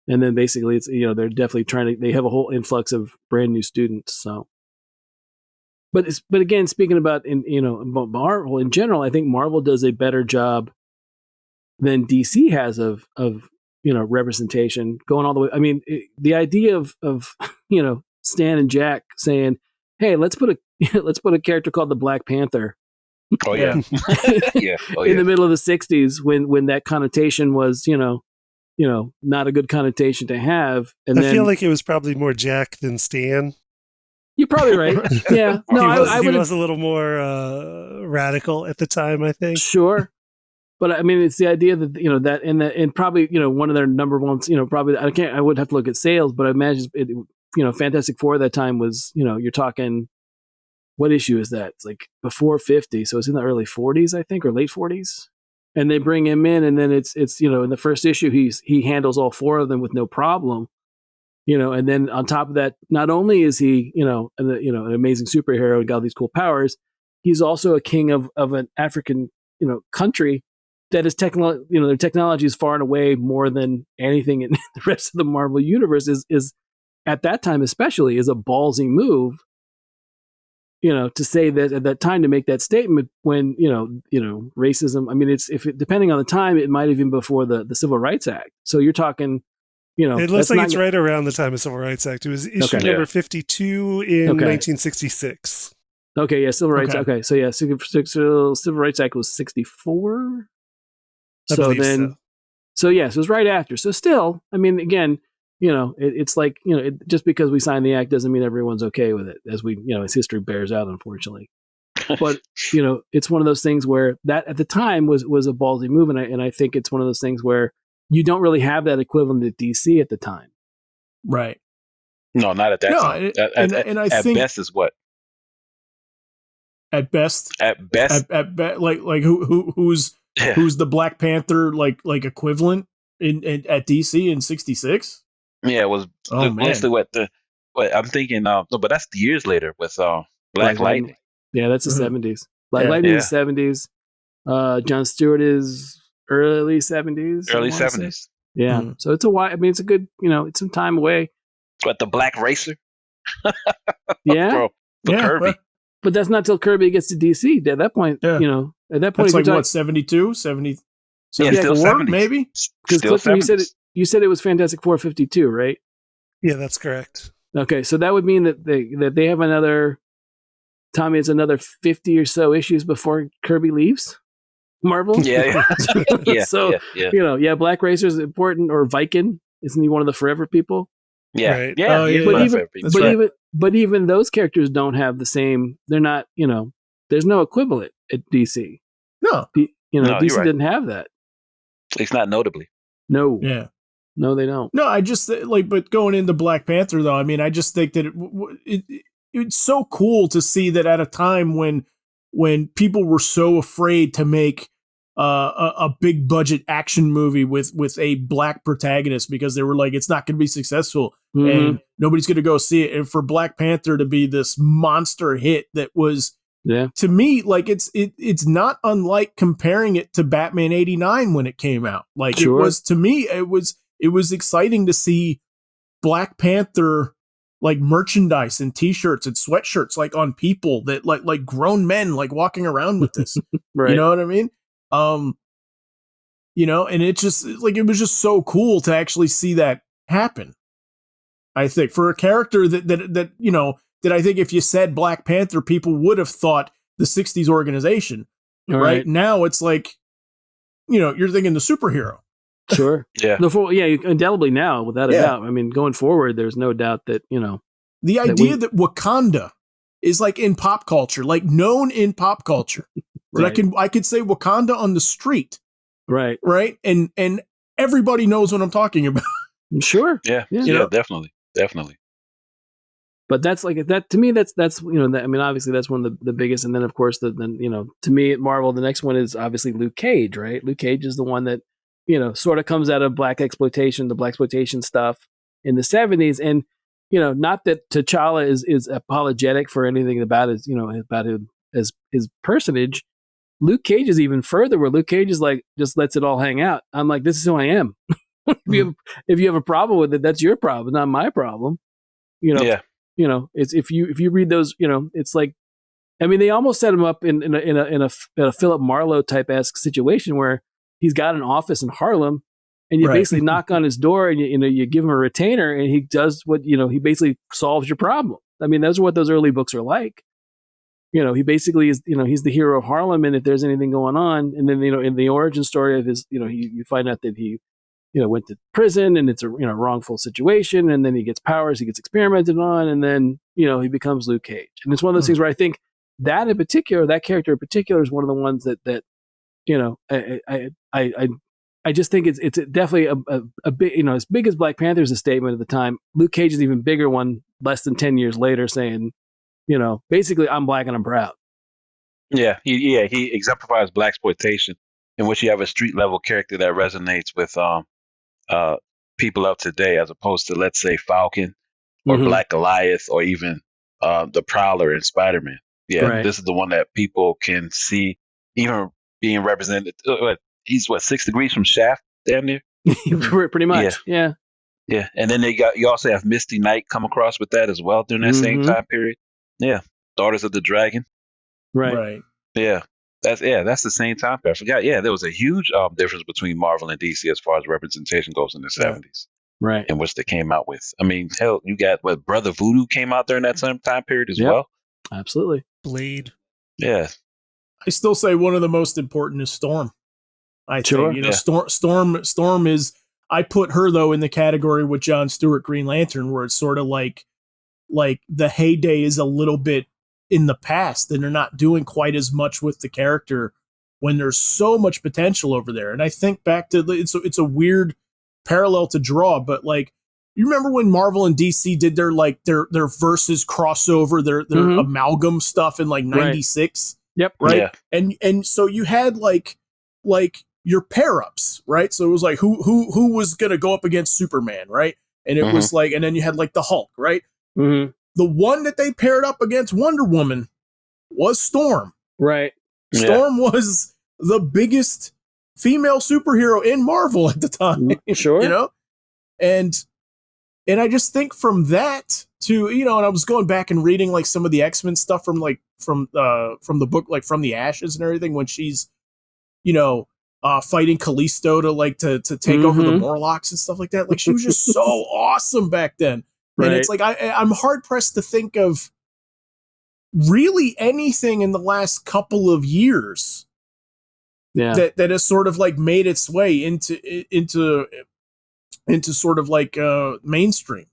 B: And then basically it's, they're definitely they have a whole influx of brand new students. So, but again, speaking about, about Marvel in general, I think Marvel does a better job than DC has of representation going all the way. I mean, the idea of Stan and Jack saying, "Hey, let's put a character called the Black Panther."
C: Oh yeah,
B: in the middle of the '60s, when that connotation was, not a good connotation to have. And
D: I feel like it was probably more Jack than Stan.
B: You're probably right. Yeah, no,
D: he was a little more radical at the time, I think.
B: Sure. But I mean, it's the idea that that and probably one of their number ones. Probably I would have to look at sales, but I imagine Fantastic Four at that time was you're talking, what issue is that? It's like before 50, so it's in the early 40s, I think, or late 40s. And they bring him in, and then it's in the first issue he handles all four of them with no problem. And then on top of that, not only is he an amazing superhero and got all these cool powers, he's also a king of an African country that is their technology is far and away more than anything in the rest of the Marvel universe is at that time especially is a ballsy move, to say that at that time, to make that statement when, racism, I mean, depending on the time, it might have been before the Civil Rights Act. So you're talking,
D: it looks like it's right around the time of Civil Rights Act. It was issue number 52 in 1966.
B: Okay. Yeah. Civil Rights. Okay. So yeah, Civil Rights Act was 64. So it was right after. So still, I mean, again, it's like, just because we signed the act doesn't mean everyone's okay with it, as as history bears out, unfortunately. But, it's one of those things where that at the time was a ballsy move. And I think it's one of those things where you don't really have that equivalent at DC at the time.
A: Right.
C: No, not at that time. I think best is what?
A: At best?
C: At best?
A: Like who's the Black Panther like equivalent at DC in 66?
C: Yeah, it was basically what I'm thinking. No, but that's years later with Black Lightning.
B: Yeah, that's the 70s. Black Lightning is 70s. John Stewart is early 70s.
C: Early 70s.
B: Yeah. Mm-hmm. So it's a while. I mean, it's a good, it's some time away.
C: But the Black Racer?
B: Yeah.
C: For Kirby.
B: But that's not till Kirby gets to DC. At that point, at that point,
A: it's like what, 72, 70,
C: 74,
A: still 70s. Maybe?
B: Because Clifton, you said it was Fantastic Four 52, right?
D: Yeah, that's correct.
B: Okay, so that would mean that they have another, Tommy, it's another 50 or so issues before Kirby leaves Marvel.
C: Yeah.
B: So, Black Racer is important, or Viking. Isn't he one of the Forever people?
C: Yeah.
D: Right.
C: Yeah.
A: Oh, yeah.
B: But even those characters don't have the same, they're not, there's no equivalent at DC.
A: No.
B: DC didn't have that.
C: At least not notably.
B: No.
A: Yeah.
B: No, they don't.
A: No, I just but going into Black Panther though, I mean, I just think that it's so cool to see that at a time when people were so afraid to make a big budget action movie with a black protagonist because they were like, it's not going to be successful and nobody's going to go see it. And for Black Panther to be this monster hit that was, to me, like it's not unlike comparing it to Batman 89 when it came out. Like it was, to me, it was exciting to see Black Panther like merchandise and t-shirts and sweatshirts like on people that like grown men like walking around with this.
B: Right.
A: You know what I mean? And it just like, it was just so cool to actually see that happen. I think for a character that I think if you said Black Panther, people would have thought the 60s organization. Right now, it's like, you're thinking the superhero.
B: Sure.
C: Yeah.
B: Indelibly now, without a doubt. I mean, going forward, there's no doubt that,
A: the idea that Wakanda is like in pop culture, like known in pop culture. That I could say Wakanda on the street. Right. Right. And everybody knows what I'm talking about.
B: Sure.
C: Yeah. Definitely.
B: But that's like that to me. That's I mean, obviously that's one of the biggest. And then of course, to me at Marvel, the next one is obviously Luke Cage. Right. Luke Cage is the one that sort of comes out of the blaxploitation stuff in the 70s, and not that T'Challa is apologetic for anything about his his personage. Luke Cage is even further, where Luke Cage is like, just lets it all hang out. I'm like, this is who I am. If you have a problem with it, that's your problem, not my problem. It's if you read those, it's like, I mean, they almost set him up in a Philip Marlowe type esque situation where he's got an office in Harlem, and you basically knock on his door, and you give him a retainer, and he does what he basically solves your problem. I mean, those are what those early books are like. He basically is, he's the hero of Harlem, and if there's anything going on, and then, in the origin story of his, you find out that he, went to prison, and it's a, wrongful situation, and then he gets powers, he gets experimented on, and then, he becomes Luke Cage. And it's one of those things where I think that in particular, that character in particular is one of the ones that I just think it's definitely a big, as big as Black Panther is a statement at the time, Luke Cage is an even bigger one less than 10 years later saying, basically, I'm black and I'm proud.
C: Yeah, he exemplifies blaxploitation, in which you have a street level character that resonates with people of today, as opposed to, let's say, Falcon or Black Goliath, or even the Prowler in Spider-Man. This is the one that people can see, even being represented. He's 6 degrees from Shaft, damn near.
B: Pretty much. Yeah.
C: And then you also have Misty Knight come across with that as well during that same time period. Yeah, Daughters of the Dragon.
B: Right.
C: Yeah, that's the same time period. I forgot. Yeah, there was a huge difference between Marvel and DC as far as representation goes in the 70s.
B: Right.
C: In which they came out with. I mean, hell, you got Brother Voodoo came out during that same time period as well.
B: Absolutely.
D: Blade.
C: Yeah.
A: I still say one of the most important is Storm. I think Storm is. I put her though in the category with John Stewart Green Lantern, where it's sort of like the heyday is a little bit in the past, and they're not doing quite as much with the character when there's so much potential over there. And I think back to it's a weird parallel to draw, but like, you remember when Marvel and DC did their versus crossover, their amalgam stuff in like 96?
B: Yep.
A: Right. Yeah. And so you had like your pair ups, right? So it was like who was gonna go up against Superman, right? And it was like, and then you had like the Hulk, right?
B: Mm-hmm.
A: The one that they paired up against Wonder Woman was Storm.
B: Right.
A: Storm was the biggest female superhero in Marvel at the time.
B: Sure.
A: You know? And I just think from that to, and I was going back and reading like some of the X-Men stuff from the book, like From the Ashes and everything, when she's, fighting Callisto to take over the Morlocks and stuff like that. Like, she was just so awesome back then. Right. And it's like, I'm hard pressed to think of really anything in the last couple of years that has sort of like made its way into sort of like mainstream.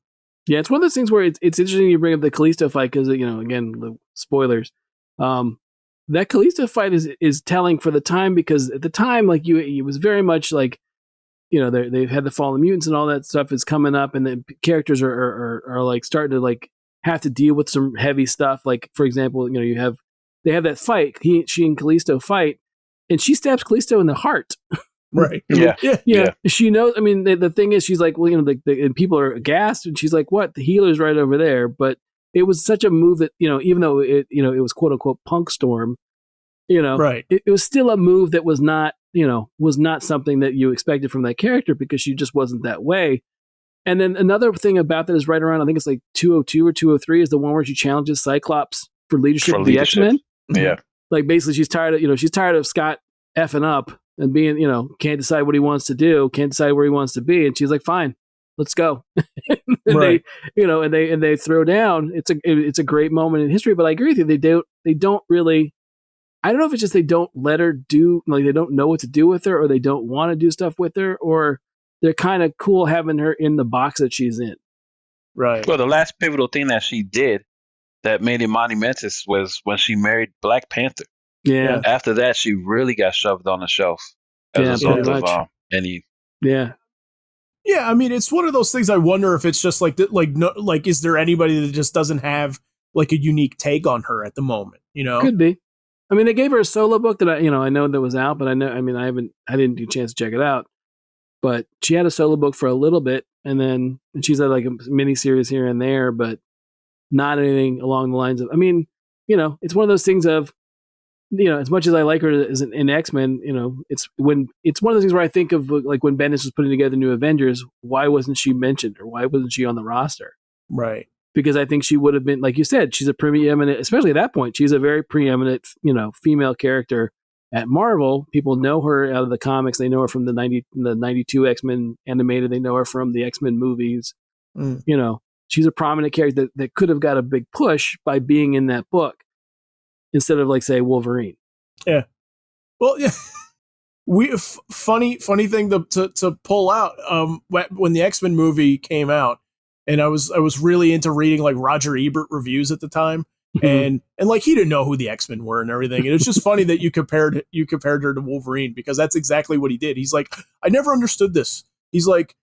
B: Yeah, it's one of those things where it's interesting you bring up the Callisto fight because, again, the spoilers. That Callisto fight is telling for the time, because at the time, like, it was very much like, they've had the Fallen Mutants and all that stuff is coming up, and the characters are like starting to like have to deal with some heavy stuff. Like, for example, they have that fight, she and Callisto fight, and she stabs Callisto in the heart.
A: Right.
C: Yeah.
B: She knows. I mean, the thing is, she's like, well, and people are aghast, and she's like, "What? The healer's right over there." But it was such a move that, even though it was quote unquote punk Storm,
A: right.
B: It was still a move that was not something that you expected from that character, because she just wasn't that way. And then another thing about that is right around, I think it's like 202 or 203, is the one where she challenges Cyclops for leadership of the X-Men.
C: Yeah.
B: Like, basically, she's tired of Scott effing up and being, can't decide what he wants to do, can't decide where he wants to be, and she's like, "Fine, let's go." And
A: right.
B: they throw down. It's a great moment in history. But I agree with you. They don't really. I don't know if it's just they don't let her do, like, they don't know what to do with her, or they don't want to do stuff with her, or they're kind of cool having her in the box that she's in.
A: Right.
C: Well, the last pivotal thing that she did that made it monumentous was when she married Black Panther.
B: Yeah.
C: After that, she really got shoved on the shelf as a result of any.
B: Yeah.
A: Yeah, I mean, it's one of those things. I wonder if it's just like that. Like, no, like, is there anybody that just doesn't have like a unique take on her at the moment?
B: Could be. I mean, they gave her a solo book that I know that was out, but I didn't do a chance to check it out. But she had a solo book for a little bit, and she's had like a mini series here and there, but not anything along the lines of. I mean, it's one of those things of, as much as I like her as an X-Men, it's one of those things where I think of like when Bendis was putting together New Avengers, why wasn't she mentioned, or why wasn't she on the roster?
A: Right.
B: Because I think she would have been, like you said, she's a preeminent, especially at that point, she's a very preeminent, female character at Marvel. People know her out of the comics. They know her from the 92 X-Men animated. They know her from the X-Men movies. She's a prominent character that could have got a big push by being in that book instead of, like, say, Wolverine.
A: Yeah. Well, yeah. Funny thing to pull out. When the X-Men movie came out, and I was really into reading like Roger Ebert reviews at the time, and like he didn't know who the X-Men were and everything. And it's just funny that you compared her to Wolverine, because that's exactly what he did. He's like, I never understood this. He's like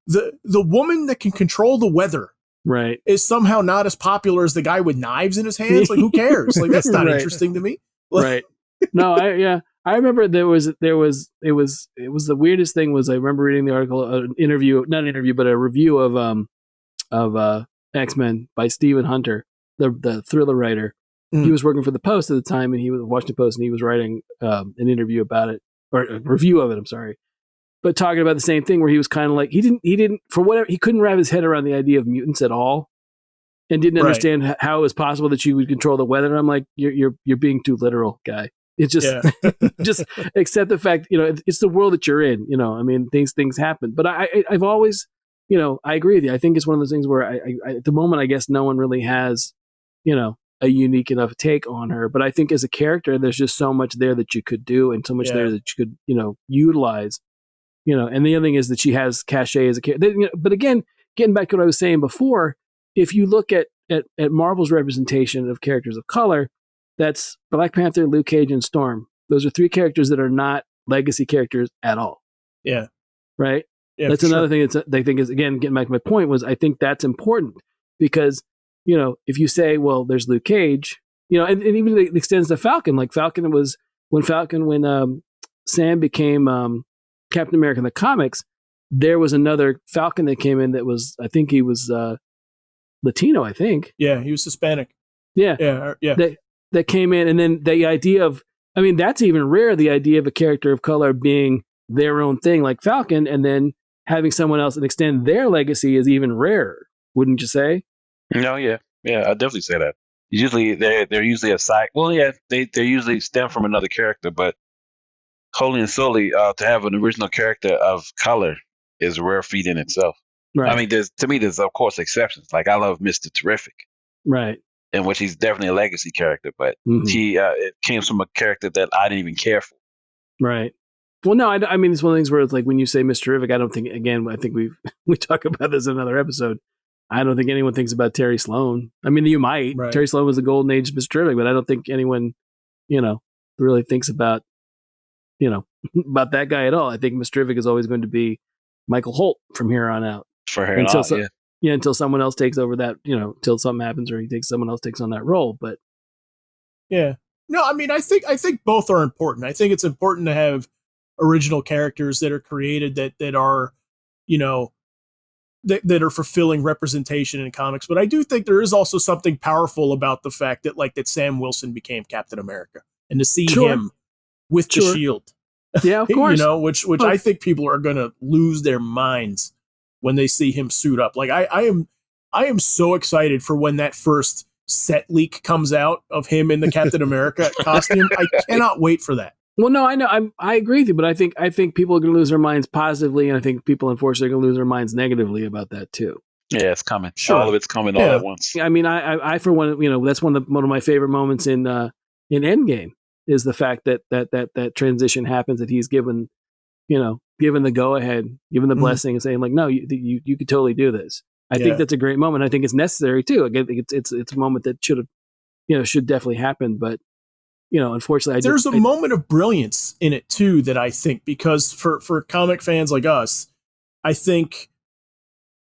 A: the woman that can control the weather,
B: right,
A: is somehow not as popular as the guy with knives in his hands. Like, who cares? Like, that's not interesting to me. Like,
B: right. No, I remember it was the weirdest thing was I remember reading the article, not an interview, but a review of X-Men by Stephen Hunter, the thriller writer. He was working for the Post at the time, and he was Washington Post, and he was writing an interview about it, or a review of it. I'm sorry, but talking about the same thing, where he was kind of like he didn't for whatever, he couldn't wrap his head around the idea of mutants at all, and didn't understand how it was possible that you would control the weather. And I'm like, you're being too literal, guy. It's just just accept the fact, it's the world that you're in. I mean, things happen. But I've always, I agree with you. I think it's one of those things where I at the moment, I guess no one really has, a unique enough take on her. But I think as a character, there's just so much there that you could do, and so much there that you could, utilize. and the other thing is that she has cachet as a character. But again, getting back to what I was saying before, if you look at Marvel's representation of characters of color, that's Black Panther, Luke Cage, and Storm. Those are 3 characters that are not legacy characters at all.
A: Yeah.
B: Right?
A: Yeah,
B: that's another thing that I think is, again, getting back to my point, was I think that's important because, if you say, well, there's Luke Cage, and even it extends to Falcon. Like Falcon was, when Sam became Captain America in the comics, there was another Falcon that came in that was, I think he was Latino, I think.
A: Yeah, he was Hispanic.
B: Yeah.
A: Yeah.
B: That came in, and then the idea of, that's even rare, the idea of a character of color being their own thing like Falcon, and then having someone else and extend their legacy is even rarer, wouldn't you say?
C: No, yeah, I definitely say that. Usually, they're usually a side. Well, yeah, they usually stem from another character, but wholly and solely to have an original character of color is a rare feat in itself.
B: Right.
C: There's of course exceptions. Like I love Mr. Terrific,
B: right,
C: in which he's definitely a legacy character, but it came from a character that I didn't even care for.
B: Right. Well, no, it's one of the things where it's like when you say Mr. Terrific, I don't think, again, I think we talk about this in another episode. I don't think anyone thinks about Terry Sloan. You might. Right. Terry Sloan was the golden age of Mr. Terrific, but I don't think anyone, really thinks about, about that guy at all. I think Mr. Terrific is always going to be Michael Holt from here on out.
C: For her
B: until someone else takes over that, until something happens or someone else takes on that role. But
A: yeah, no, I think both are important. I think it's important to have original characters that are created that are, that are fulfilling representation in comics. But I do think there is also something powerful about the fact that that Sam Wilson became Captain America, and to see him with the shield.
B: Yeah, of course.
A: Which I think people are going to lose their minds when they see him suit up. Like I am so excited for when that first set leak comes out of him in the Captain America costume. I cannot wait for that.
B: Well, no, I know. I agree with you, but I think people are going to lose their minds positively, and I think people, unfortunately, are going to lose their minds negatively about that too.
C: Yeah, it's coming.
A: Sure.
C: All of it's coming all at once.
B: I for one, that's one of my favorite moments in Endgame is the fact that transition happens, that he's given the go ahead, given the blessing, and saying like, no, you could totally do this. I think that's a great moment. I think it's necessary too. Again, it's a moment that should definitely happen, but. Unfortunately,
A: there's a moment of brilliance in it too that I think, because for comic fans like us, I think,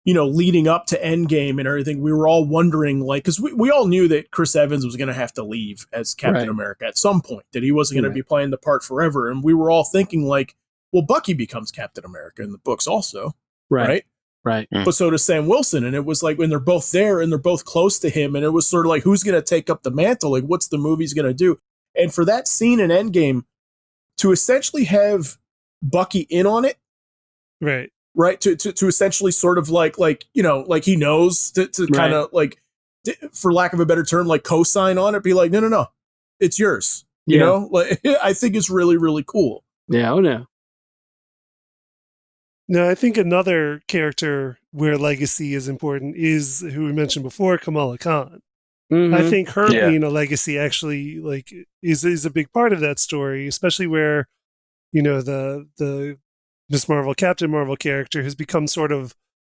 A: leading up to Endgame and everything, we were all wondering, like, because we all knew that Chris Evans was going to have to leave as Captain America at some point, that he wasn't going to be playing the part forever, and we were all thinking like, well, Bucky becomes Captain America in the books also, right? But so does Sam Wilson, and it was like when they're both there and they're both close to him, and it was sort of like, who's going to take up the mantle? Like, what's the movie's going to do? And for that scene in Endgame to essentially have Bucky in on it, right, to essentially sort of like he knows to kind of like, for lack of a better term, like co-sign on it, be like, no, it's yours. Like I think it's really, really cool.
B: Yeah, oh no.
D: No, I think another character where legacy is important is who we mentioned before, Kamala Khan. Mm-hmm. I think her being a legacy actually is a big part of that story, especially where, the Miss Marvel, Captain Marvel character has become sort of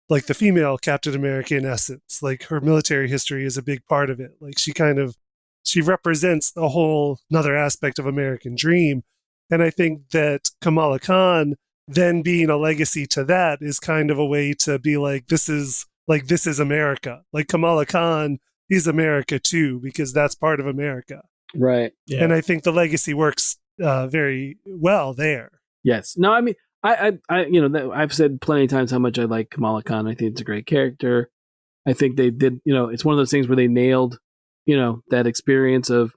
D: like the female Captain America in essence. Like her military history is a big part of it. Like she represents a whole another aspect of American dream. And I think that Kamala Khan then being a legacy to that is kind of a way to be like, this is America. Like Kamala Khan is America too, because that's part of America.
B: Right.
D: Yeah. And I think the legacy works very well there.
B: Yes. No, I've said plenty of times how much I like Kamala Khan. I think it's a great character. I think they did, it's one of those things where they nailed, that experience of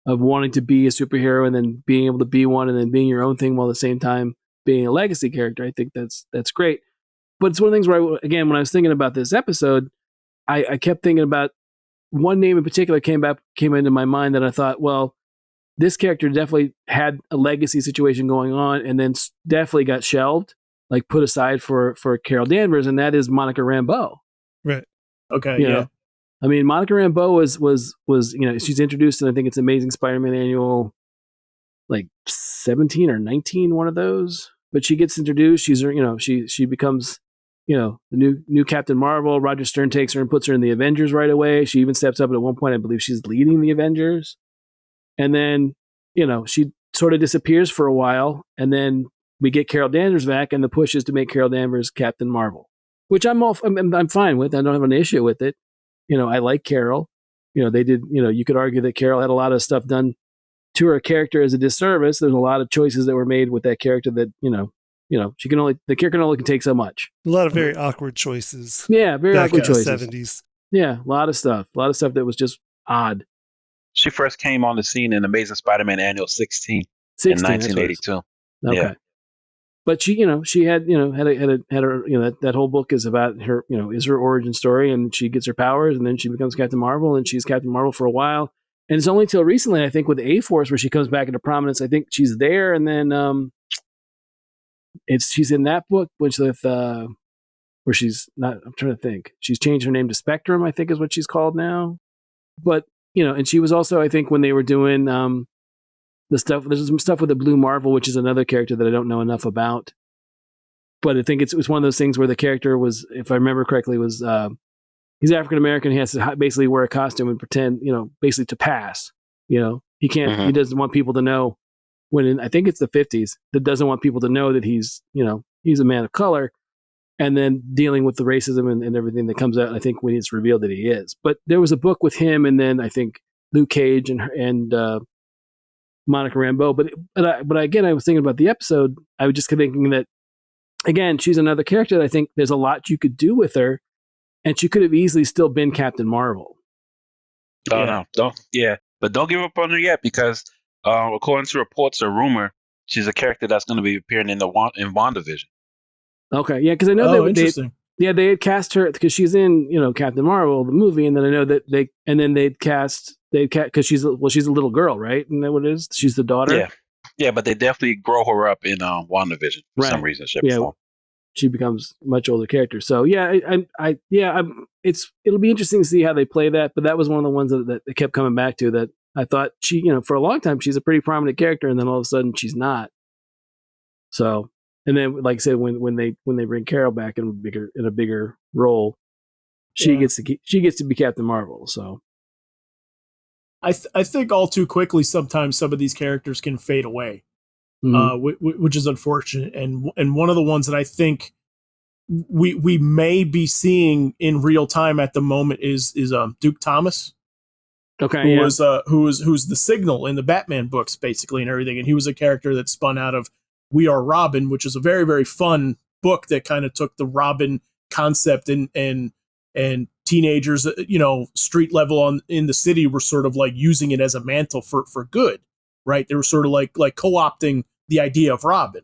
B: wanting to be a superhero and then being able to be one and then being your own thing while at the same time being a legacy character. I think that's great. But it's one of the things where, again, when I was thinking about this episode, I kept thinking about one name in particular came into my mind that I thought, well, this character definitely had a legacy situation going on and then definitely got shelved, like put aside for Carol Danvers, and that is Monica Rambeau.
D: Right.
A: Okay. Yeah.
B: Monica Rambeau was she's introduced in, I think it's Amazing Spider-Man Annual, like 17 or 19, one of those. but she gets introduced. She's, she becomes, the new Captain Marvel. Roger Stern takes her and puts her in the Avengers right away. She even steps up at one point. I believe she's leading the Avengers. And then, she sort of disappears for a while. And then we get Carol Danvers back, and the push is to make Carol Danvers Captain Marvel, which I'm fine with. I don't have an issue with it. I like Carol. They did, you could argue that Carol had a lot of stuff done to her character as a disservice. There's a lot of choices that were made with that character that, the character only can take so much.
D: A lot of very awkward choices.
B: Yeah, very awkward choices.
D: 70s.
B: Yeah, a lot of stuff that was just odd.
C: She first came on the scene in Amazing Spider-Man Annual 16 in 1982.
B: Okay.
C: Yeah.
B: But she, she had her, that whole book is about her, is her origin story, and she gets her powers, and then she becomes Captain Marvel, and she's Captain Marvel for a while. And it's only till recently, I think, with A-Force where she comes back into prominence. I think she's there, and then she's in that book, which with where she's not. I'm trying to think. She's changed her name to Spectrum, I think, is what she's called now. But and she was also, I think, when they were doing the stuff. There's some stuff with the Blue Marvel, which is another character that I don't know enough about. But I think it was one of those things where the character was, if I remember correctly, was he's African American. He has to basically wear a costume and pretend, basically to pass. He can't.
C: Mm-hmm.
B: He doesn't want people to know. I think it's the 50s, that doesn't want people to know that he's a man of color, and then dealing with the racism and everything that comes out. I think when it's revealed that he is. But there was a book with him, and then I think Luke Cage and Monica Rambeau. But again, I was thinking about the episode. I was just thinking that, again, she's another character that I think there's a lot you could do with her, and she could have easily still been Captain Marvel.
C: No, but don't give up on her yet, because according to reports or rumor, she's a character that's going to be appearing in WandaVision.
B: Okay, yeah, because I know
A: interesting.
B: They had cast her because she's in Captain Marvel the movie, and then I know that they'd cast because she's a little girl, right? Isn't that what it is? She's the daughter.
C: Yeah, but they definitely grow her up in WandaVision for some reason.
B: She becomes a much older character. So it'll be interesting to see how they play that. But that was one of the ones that they kept coming back to, that I thought she, for a long time she's a pretty prominent character, and then all of a sudden she's not. So, and then like I said, when they bring Carol back in a bigger role, she gets to be Captain Marvel. So,
A: I think all too quickly sometimes some of these characters can fade away. Which is unfortunate, and one of the ones that I think we may be seeing in real time at the moment is Duke Thomas, who's the Signal in the Batman books basically and everything, and he was a character that spun out of We Are Robin, which is a very, very fun book that kind of took the Robin concept and teenagers, street level in the city were sort of like using it as a mantle for good, right? They were sort of like co-opting the idea of Robin,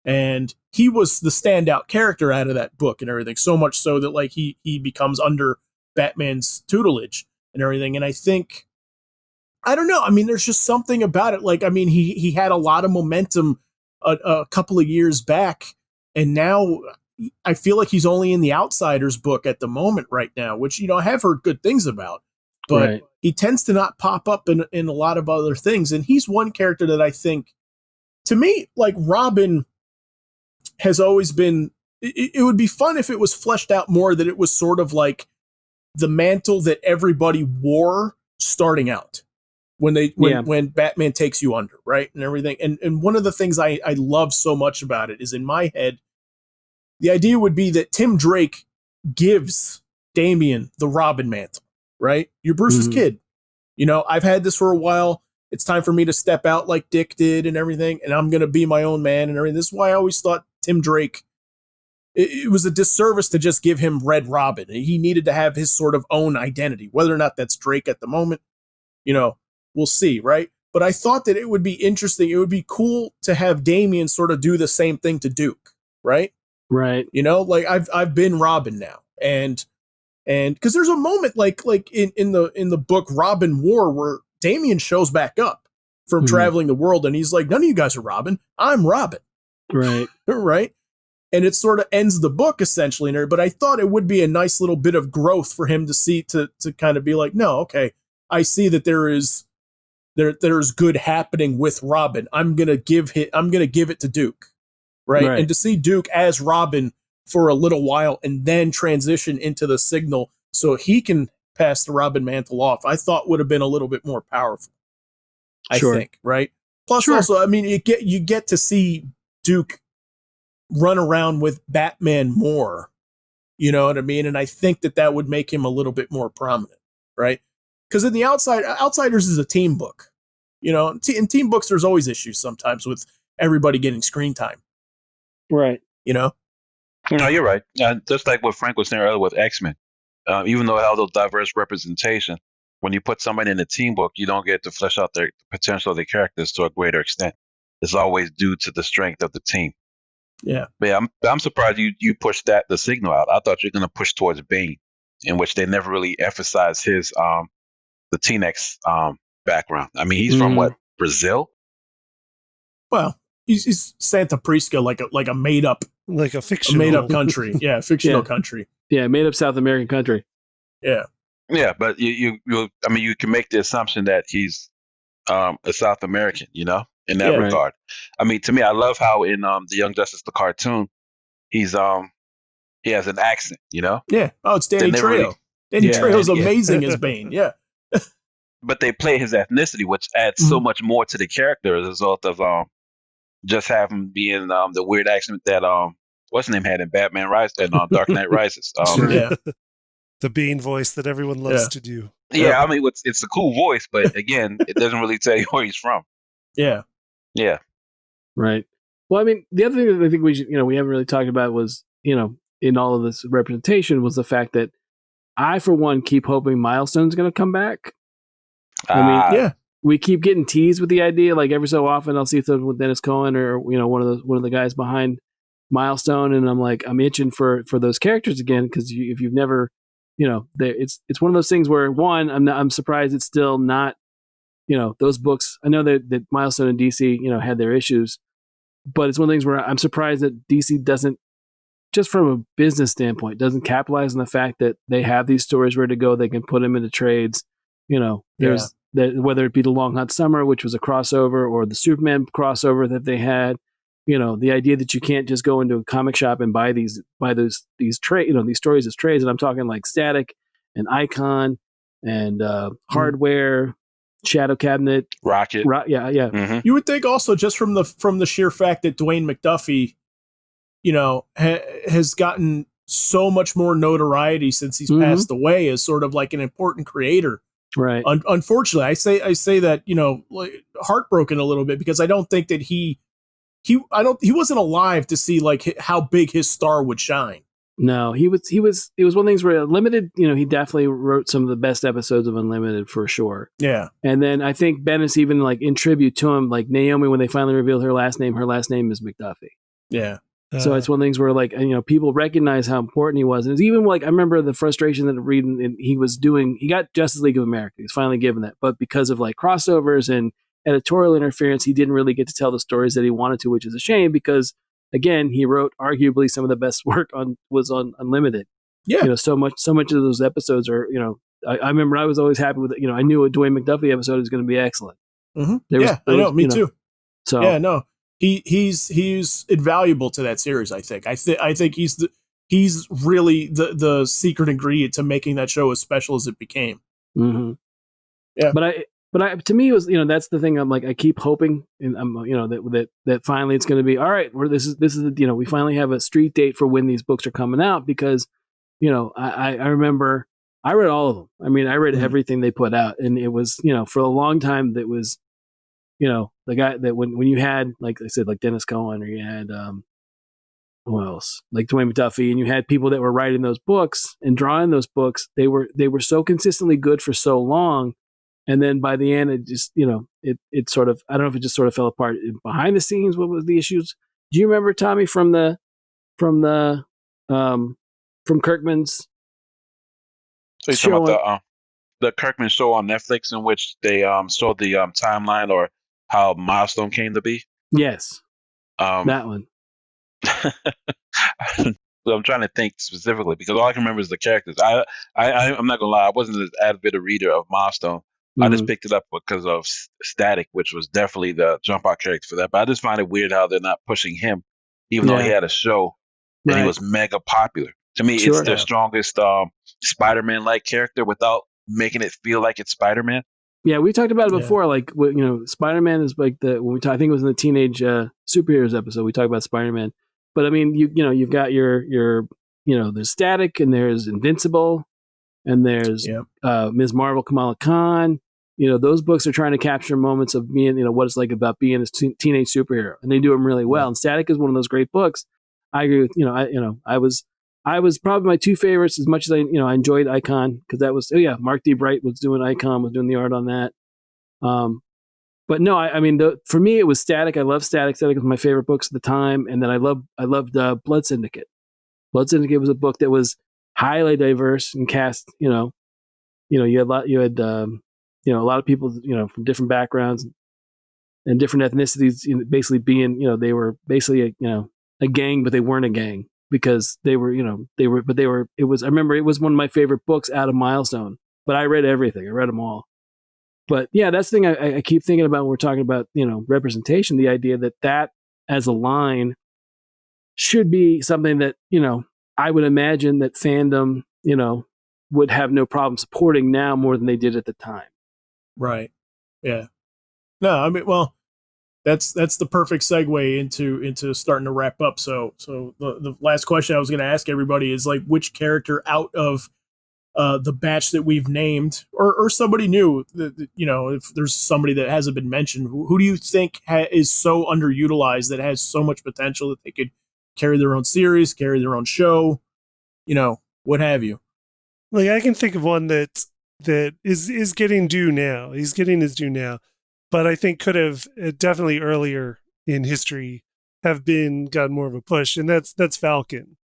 A: and he was the standout character out of that book and everything, so much so that like he becomes under Batman's tutelage and everything. And I think, I don't know, I mean, there's just something about it. Like, I mean, he had a lot of momentum a couple of years back, and now I feel like he's only in the Outsiders book at the moment right now, which, I have heard good things about, but he tends to not pop up in a lot of other things. And he's one character that I think, to me, like Robin has always been, it would be fun if it was fleshed out more, that it was sort of like the mantle that everybody wore starting out when Batman takes you under, right? And everything. And one of the things I love so much about it is, in my head, the idea would be that Tim Drake gives Damian the Robin mantle, right? You're Bruce's kid. I've had this for a while. It's time for me to step out like Dick did and everything, and I'm going to be my own man and everything. This is why I always thought Tim Drake, it was a disservice to just give him Red Robin. He needed to have his sort of own identity. Whether or not that's Drake at the moment, we'll see, right? But I thought that it would be interesting. It would be cool to have Damian sort of do the same thing to Duke, right?
B: Right.
A: Like I've been Robin now, and because there's a moment like in the book Robin War where Damian shows back up from traveling the world, and he's like, none of you guys are Robin. I'm Robin.
B: Right.
A: Right. And it sort of ends the book essentially. But I thought it would be a nice little bit of growth for him to see, to kind of be like, no, okay, I see that there's good happening with Robin. I'm going to give it to Duke. right? And to see Duke as Robin for a little while and then transition into the Signal so he can pass the Robin mantle off, I thought would have been a little bit more powerful. I think, right? Plus, also, I mean, you get to see Duke run around with Batman more. You know what I mean? And I think that would make him a little bit more prominent, right? Because in the Outsiders is a team book. You know, in team books, there's always issues sometimes with everybody getting screen time.
B: Right.
A: You know?
C: No, you're right. Just like what Frank was saying earlier with X-Men. Even though it has those diverse representation, when you put somebody in a team book, you don't get to flesh out their potential of their characters to a greater extent. It's always due to the strength of the team.
A: Yeah.
C: But yeah, I'm surprised you pushed the Signal out. I thought you were going to push towards Bane, in which they never really emphasized his the T-Nex background. I mean, he's from what, Brazil?
A: Well, he's Santa Prisca, like a made up,
D: like a fictional
A: made up country. Yeah, fictional country.
B: Yeah, made up South American country.
A: Yeah.
C: Yeah, but you can make the assumption that he's a South American, you know, in that regard. Right. I mean, to me, I love how in the Young Justice the cartoon, he has an accent, you know.
A: Yeah. Oh, it's Danny Trejo. Danny Trejo's amazing as Bane. Yeah.
C: But they play his ethnicity, which adds so much more to the character as a result of just having being the weird accent that what's his name had in Batman Rises and Dark Knight Rises.
D: The Bane voice that everyone loves to do.
C: Yeah, I mean, it's a cool voice, but again, it doesn't really tell you where he's from.
A: Yeah.
C: Yeah.
B: Right. Well, I mean, the other thing that I think we haven't really talked about was, in all of this representation was the fact that I, for one, keep hoping Milestone's going to come back. I mean, we keep getting teased with the idea, like every so often I'll see something with Dennis Cohen or, one of the guys behind Milestone. And I'm like, I'm itching for those characters again. Because if you've never, it's one of those things where I'm surprised it's still not, those books. I know that Milestone and DC, had their issues, but it's one of the things where I'm surprised that DC doesn't, just from a business standpoint, doesn't capitalize on the fact that they have these stories ready to go. They can put them into trades. There's whether it be the Long Hot Summer, which was a crossover, or the Superman crossover that they had. The idea that you can't just go into a comic shop and buy these trade, these stories as trades. And I'm talking like Static and Icon and Hardware, Shadow Cabinet,
C: Rocket.
B: Yeah.
C: Mm-hmm.
A: You would think also just from the sheer fact that Dwayne McDuffie, has gotten so much more notoriety since he's passed away as sort of like an important creator.
B: Right.
A: Unfortunately, I say that, like, heartbroken a little bit because I don't think that he wasn't alive to see like how big his star would shine.
B: No, it was one of the things where Unlimited, he definitely wrote some of the best episodes of Unlimited for sure.
A: Yeah.
B: And then I think Bendis even like in tribute to him, like Naomi, when they finally revealed her last name is McDuffie.
A: Yeah.
B: So it's one of the things where like, people recognize how important he was. And it's even like, I remember the frustration that reading he got Justice League of America. He's finally given that. But because of like crossovers and editorial interference, he didn't really get to tell the stories that he wanted to, which is a shame because again, he wrote arguably some of the best work was on Unlimited.
A: Yeah.
B: So much of those episodes are, I remember I was always happy with it. I knew a Dwayne McDuffie episode was going to be excellent.
A: Mm-hmm. I know. Me too.
B: So
A: yeah, no. He's invaluable to that series. I think. I think he's really the secret ingredient to making that show as special as it became.
B: Mm-hmm.
A: Yeah,
B: but to me it was that's the thing. I'm like I keep hoping, and I'm that finally it's going to be all right. Where this is we finally have a street date for when these books are coming out because I remember I read all of them. I mean I read everything they put out, and it was for a long time that was. The guy that when you had, like I said, like Dennis Cohen, or you had, who else? Like Dwayne McDuffie, and you had people that were writing those books and drawing those books. They were so consistently good for so long. And then by the end, it just, it sort of, I don't know if it just sort of fell apart behind the scenes. What was the issues? Do you remember, Tommy, from Kirkman's
C: show? The Kirkman show on Netflix in which they showed the timeline or how Milestone came to be.
B: Yes, that one.
C: So I'm trying to think specifically because all I can remember is the characters. I'm not gonna lie, I wasn't an avid reader of Milestone. I just picked it up because of Static, which was definitely the jump out character for that. But I just find it weird how they're not pushing him even though he had a show and he was mega popular. To me, it's their strongest Spider-Man-like character without making it feel like it's Spider-Man.
B: Yeah, we talked about it before. Like, Spider-Man is like I think it was in the teenage superheroes episode. We talked about Spider-Man, but I mean, you've got your there's Static and there's Invincible and there's Ms. Marvel, Kamala Khan. Those books are trying to capture moments of being, what it's like about being a teenage superhero, and they do them really well. And Static is one of those great books. I agree with I was probably my two favorites, as much as I enjoyed Icon, because that was Mark D. Bright was doing Icon, was doing the art on that. But no, I mean for me it was Static. I love Static. Static was my favorite books at the time, and then I loved Blood Syndicate. Blood Syndicate was a book that was highly diverse and cast. You had a lot of people from different backgrounds and different ethnicities, basically being they were basically a gang, but they weren't a gang. Because it was one of my favorite books out of Milestone, but I read everything. I read them all. But yeah, that's the thing I keep thinking about when we're talking about, representation, the idea that as a line should be something that, I would imagine that fandom, would have no problem supporting now more than they did at the time.
A: Right. Yeah. No, I mean, well, that's the perfect segue into starting to wrap up. So the last question I was going to ask everybody is like, which character out of the batch that we've named, or somebody new, that, if there's somebody that hasn't been mentioned, who do you think is so underutilized that has so much potential that they could carry their own series, carry their own show, what have you?
D: Like, I can think of one that is getting due now. He's getting his due now. But I think could have definitely earlier in history have gotten more of a push, and that's Falcon.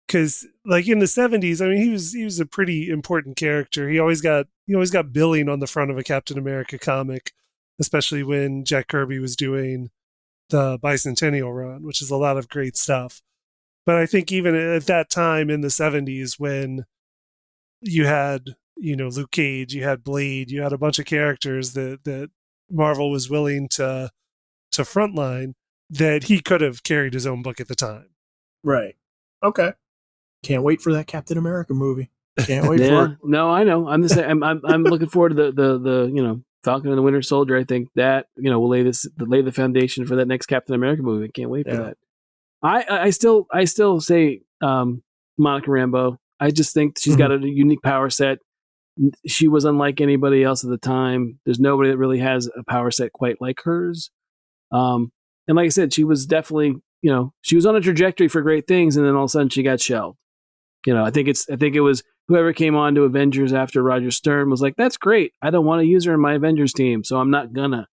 D: Because like in the 70s, I mean, he was a pretty important character. He always got billing on the front of a Captain America comic, especially when Jack Kirby was doing the Bicentennial Run, which is a lot of great stuff. But I think even at that time in the 70s, when you had Luke Cage, you had Blade, you had a bunch of characters that Marvel was willing to frontline, that he could have carried his own book at the time.
A: Right. Okay. Can't wait for that Captain America movie. Can't wait for it.
B: No, I know. I'm the same. I'm looking forward to the Falcon and the Winter Soldier. I think that will lay the foundation for that next Captain America movie. Can't wait for that. I still say Monica Rambeau. I just think she's got a unique power set. She was unlike anybody else at the time. There's nobody that really has a power set quite like hers. And like I said, she was definitely, she was on a trajectory for great things, and then all of a sudden she got shelved. I think it was whoever came on to Avengers after Roger Stern was like, that's great. I don't want to use her in my Avengers team, so I'm not gonna.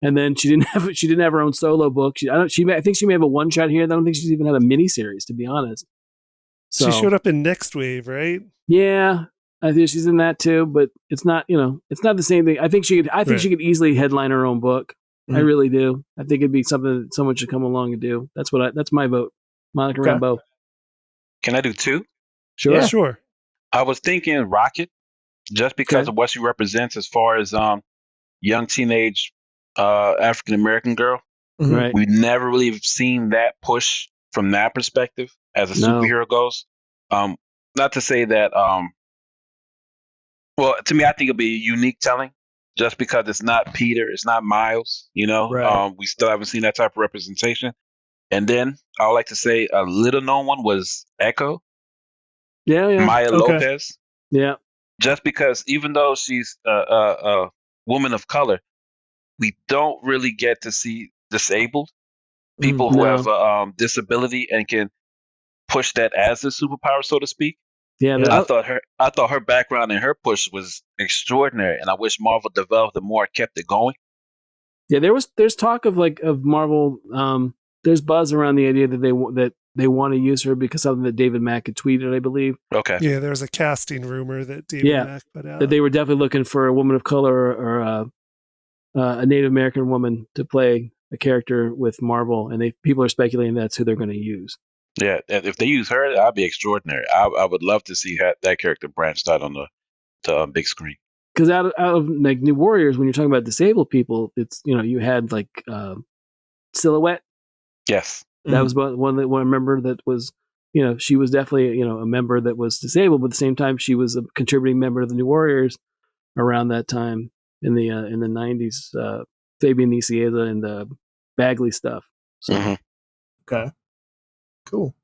B: And then she didn't have her own solo book. I think she may have a one shot here. I don't think she's even had a mini series, to be honest. So,
D: she showed up in Next Wave, right?
B: Yeah. I think she's in that too, but it's not, it's not the same thing. I think she could easily headline her own book. I really do. I think it'd be something that someone should come along and do. That's my vote. Monica Rambeau.
C: Can I do two?
B: Sure.
D: Yeah, sure.
C: I was thinking Rocket, just because of what she represents as far as young teenage African American girl.
B: Mm-hmm. Right.
C: We've never really seen that push from that perspective as a superhero goes. Not to say that well, to me, I think it'll be unique telling, just because it's not Peter, it's not Miles.
A: Right.
C: We still haven't seen that type of representation. And then I would like to say a little known one was Echo.
B: Yeah.
C: Maya Lopez.
B: Yeah.
C: Just because even though she's a woman of color, we don't really get to see disabled people who have a disability and can push that as a superpower, so to speak.
B: Yeah,
C: I thought her background and her push was extraordinary, and I wish Marvel developed it more, kept it going.
B: Yeah, there's talk of Marvel. There's buzz around the idea that they want to use her because something that David Mack had tweeted, I believe.
C: Okay.
D: Yeah, there was a casting rumor that David Mack put out
B: that they were definitely looking for a woman of color or a Native American woman to play a character with Marvel, and people are speculating that's who they're going to use.
C: Yeah, if they use her, that'd be extraordinary. I would love to see that character branched out on the big screen.
B: Because out of like New Warriors, when you're talking about disabled people, it's you had like Silhouette.
C: Yes.
B: That was one member that was, she was definitely, a member that was disabled, but at the same time, she was a contributing member of the New Warriors around that time in the 90s, Fabian Nicieza and Bagley stuff. So.
A: Okay, cool.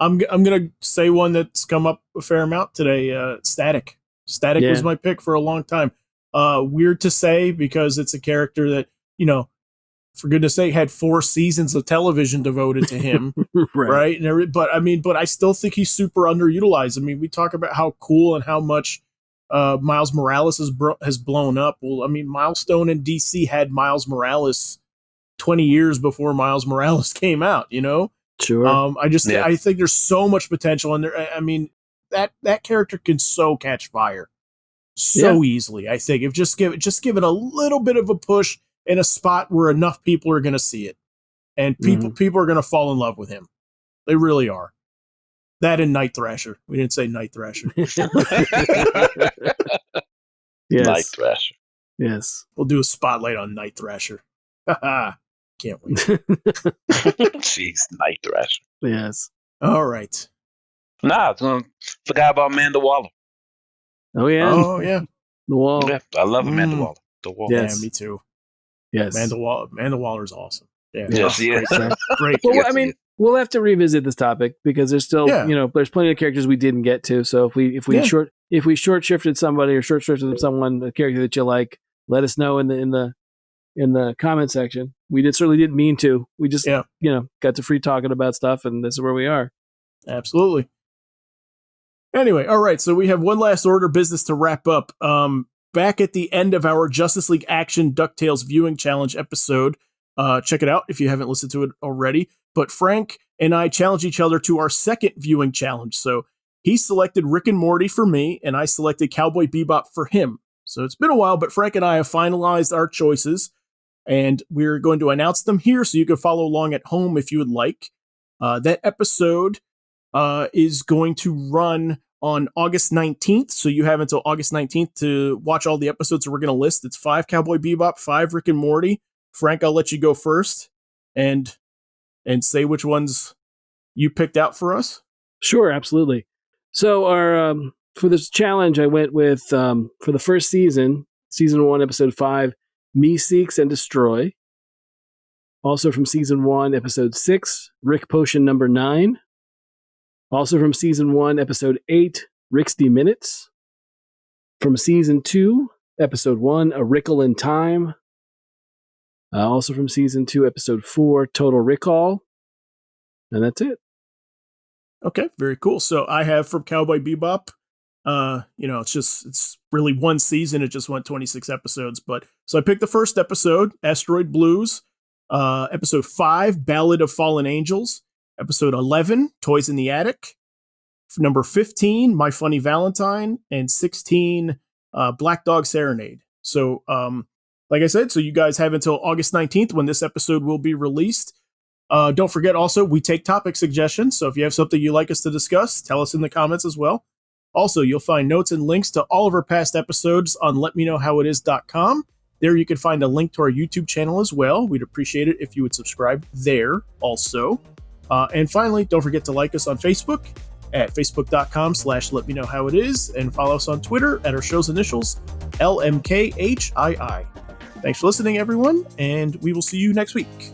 A: I'm gonna say one that's come up a fair amount today. Static. Static was my pick for a long time. Weird to say because it's a character that, for goodness sake, had 4 seasons of television devoted to him, right? But I still think he's super underutilized. I mean, we talk about how cool and how much Miles Morales has blown up. Well, I mean, Milestone and DC had Miles Morales 20 years before Miles Morales came out.
B: Sure.
A: I think there's so much potential, and that character can so catch fire so easily. I think if just give it a little bit of a push in a spot where enough people are going to see it, and people are going to fall in love with him. They really are. That and Night Thrasher. We didn't say Night Thrasher.
B: Yes.
C: Night Thrasher.
B: Yes.
A: We'll do a spotlight on Night Thrasher. Can't wait.
C: Jeez, Night Thrasher.
B: Yes.
A: All right.
C: Nah, forgot about Amanda Waller.
B: Oh yeah.
A: Oh yeah.
B: The Wall.
C: Yeah, I love Amanda Waller. The Wall.
B: Yes.
A: Yeah, me too.
B: Yes.
A: Amanda Waller's awesome. Yeah.
C: Yes, she is.
A: Great.
B: Well,
C: Yes,
B: I mean, we'll have to revisit this topic because there's still, there's plenty of characters we didn't get to. So if we short shifted somebody or short shifted someone, a character that you like, let us know in the comment section. We certainly didn't mean to. We just got to free talking about stuff, and this is where we are.
A: Absolutely. Anyway, all right. So we have one last order of business to wrap up. Back at the end of our Justice League Action DuckTales viewing challenge episode, check it out if you haven't listened to it already. But Frank and I challenged each other to our second viewing challenge. So he selected Rick and Morty for me, and I selected Cowboy Bebop for him. So it's been a while, but Frank and I have finalized our choices, and we're going to announce them here so you can follow along at home if you would like. That episode is going to run on August 19th, so you have until August 19th to watch all the episodes that we're going to list. It's 5 Cowboy Bebop, 5 Rick and Morty. Frank, I'll let you go first and say which ones you picked out for us.
B: Sure, absolutely. So our for this challenge, I went with for the first season 1, episode 5, Me Seeks and Destroy. Also from season 1, episode 6, Rick Potion number 9. Also from season 1, episode 8, Rick's D-Minutes. From season 2, episode 1, A Rickle in Time. Also from season 2, episode 4, Total Recall. And that's it.
A: Okay, very cool. So I have from Cowboy Bebop, it's really one season. It just went 26 episodes. But so I picked the first episode, Asteroid Blues. Episode 5, Ballad of Fallen Angels. Episode 11, Toys in the Attic. Number 15, My Funny Valentine. And 16, Black Dog Serenade. So, like I said, so you guys have until August 19th when this episode will be released. Don't forget also, we take topic suggestions. So if you have something you'd like us to discuss, tell us in the comments as well. Also, you'll find notes and links to all of our past episodes on letmeknowhowitis.com. There you can find a link to our YouTube channel as well. We'd appreciate it if you would subscribe there also. And finally, don't forget to like us on Facebook at facebook.com/letmeknowhowitis and follow us on Twitter at our show's initials, LMKHII. Thanks for listening, everyone, and we will see you next week.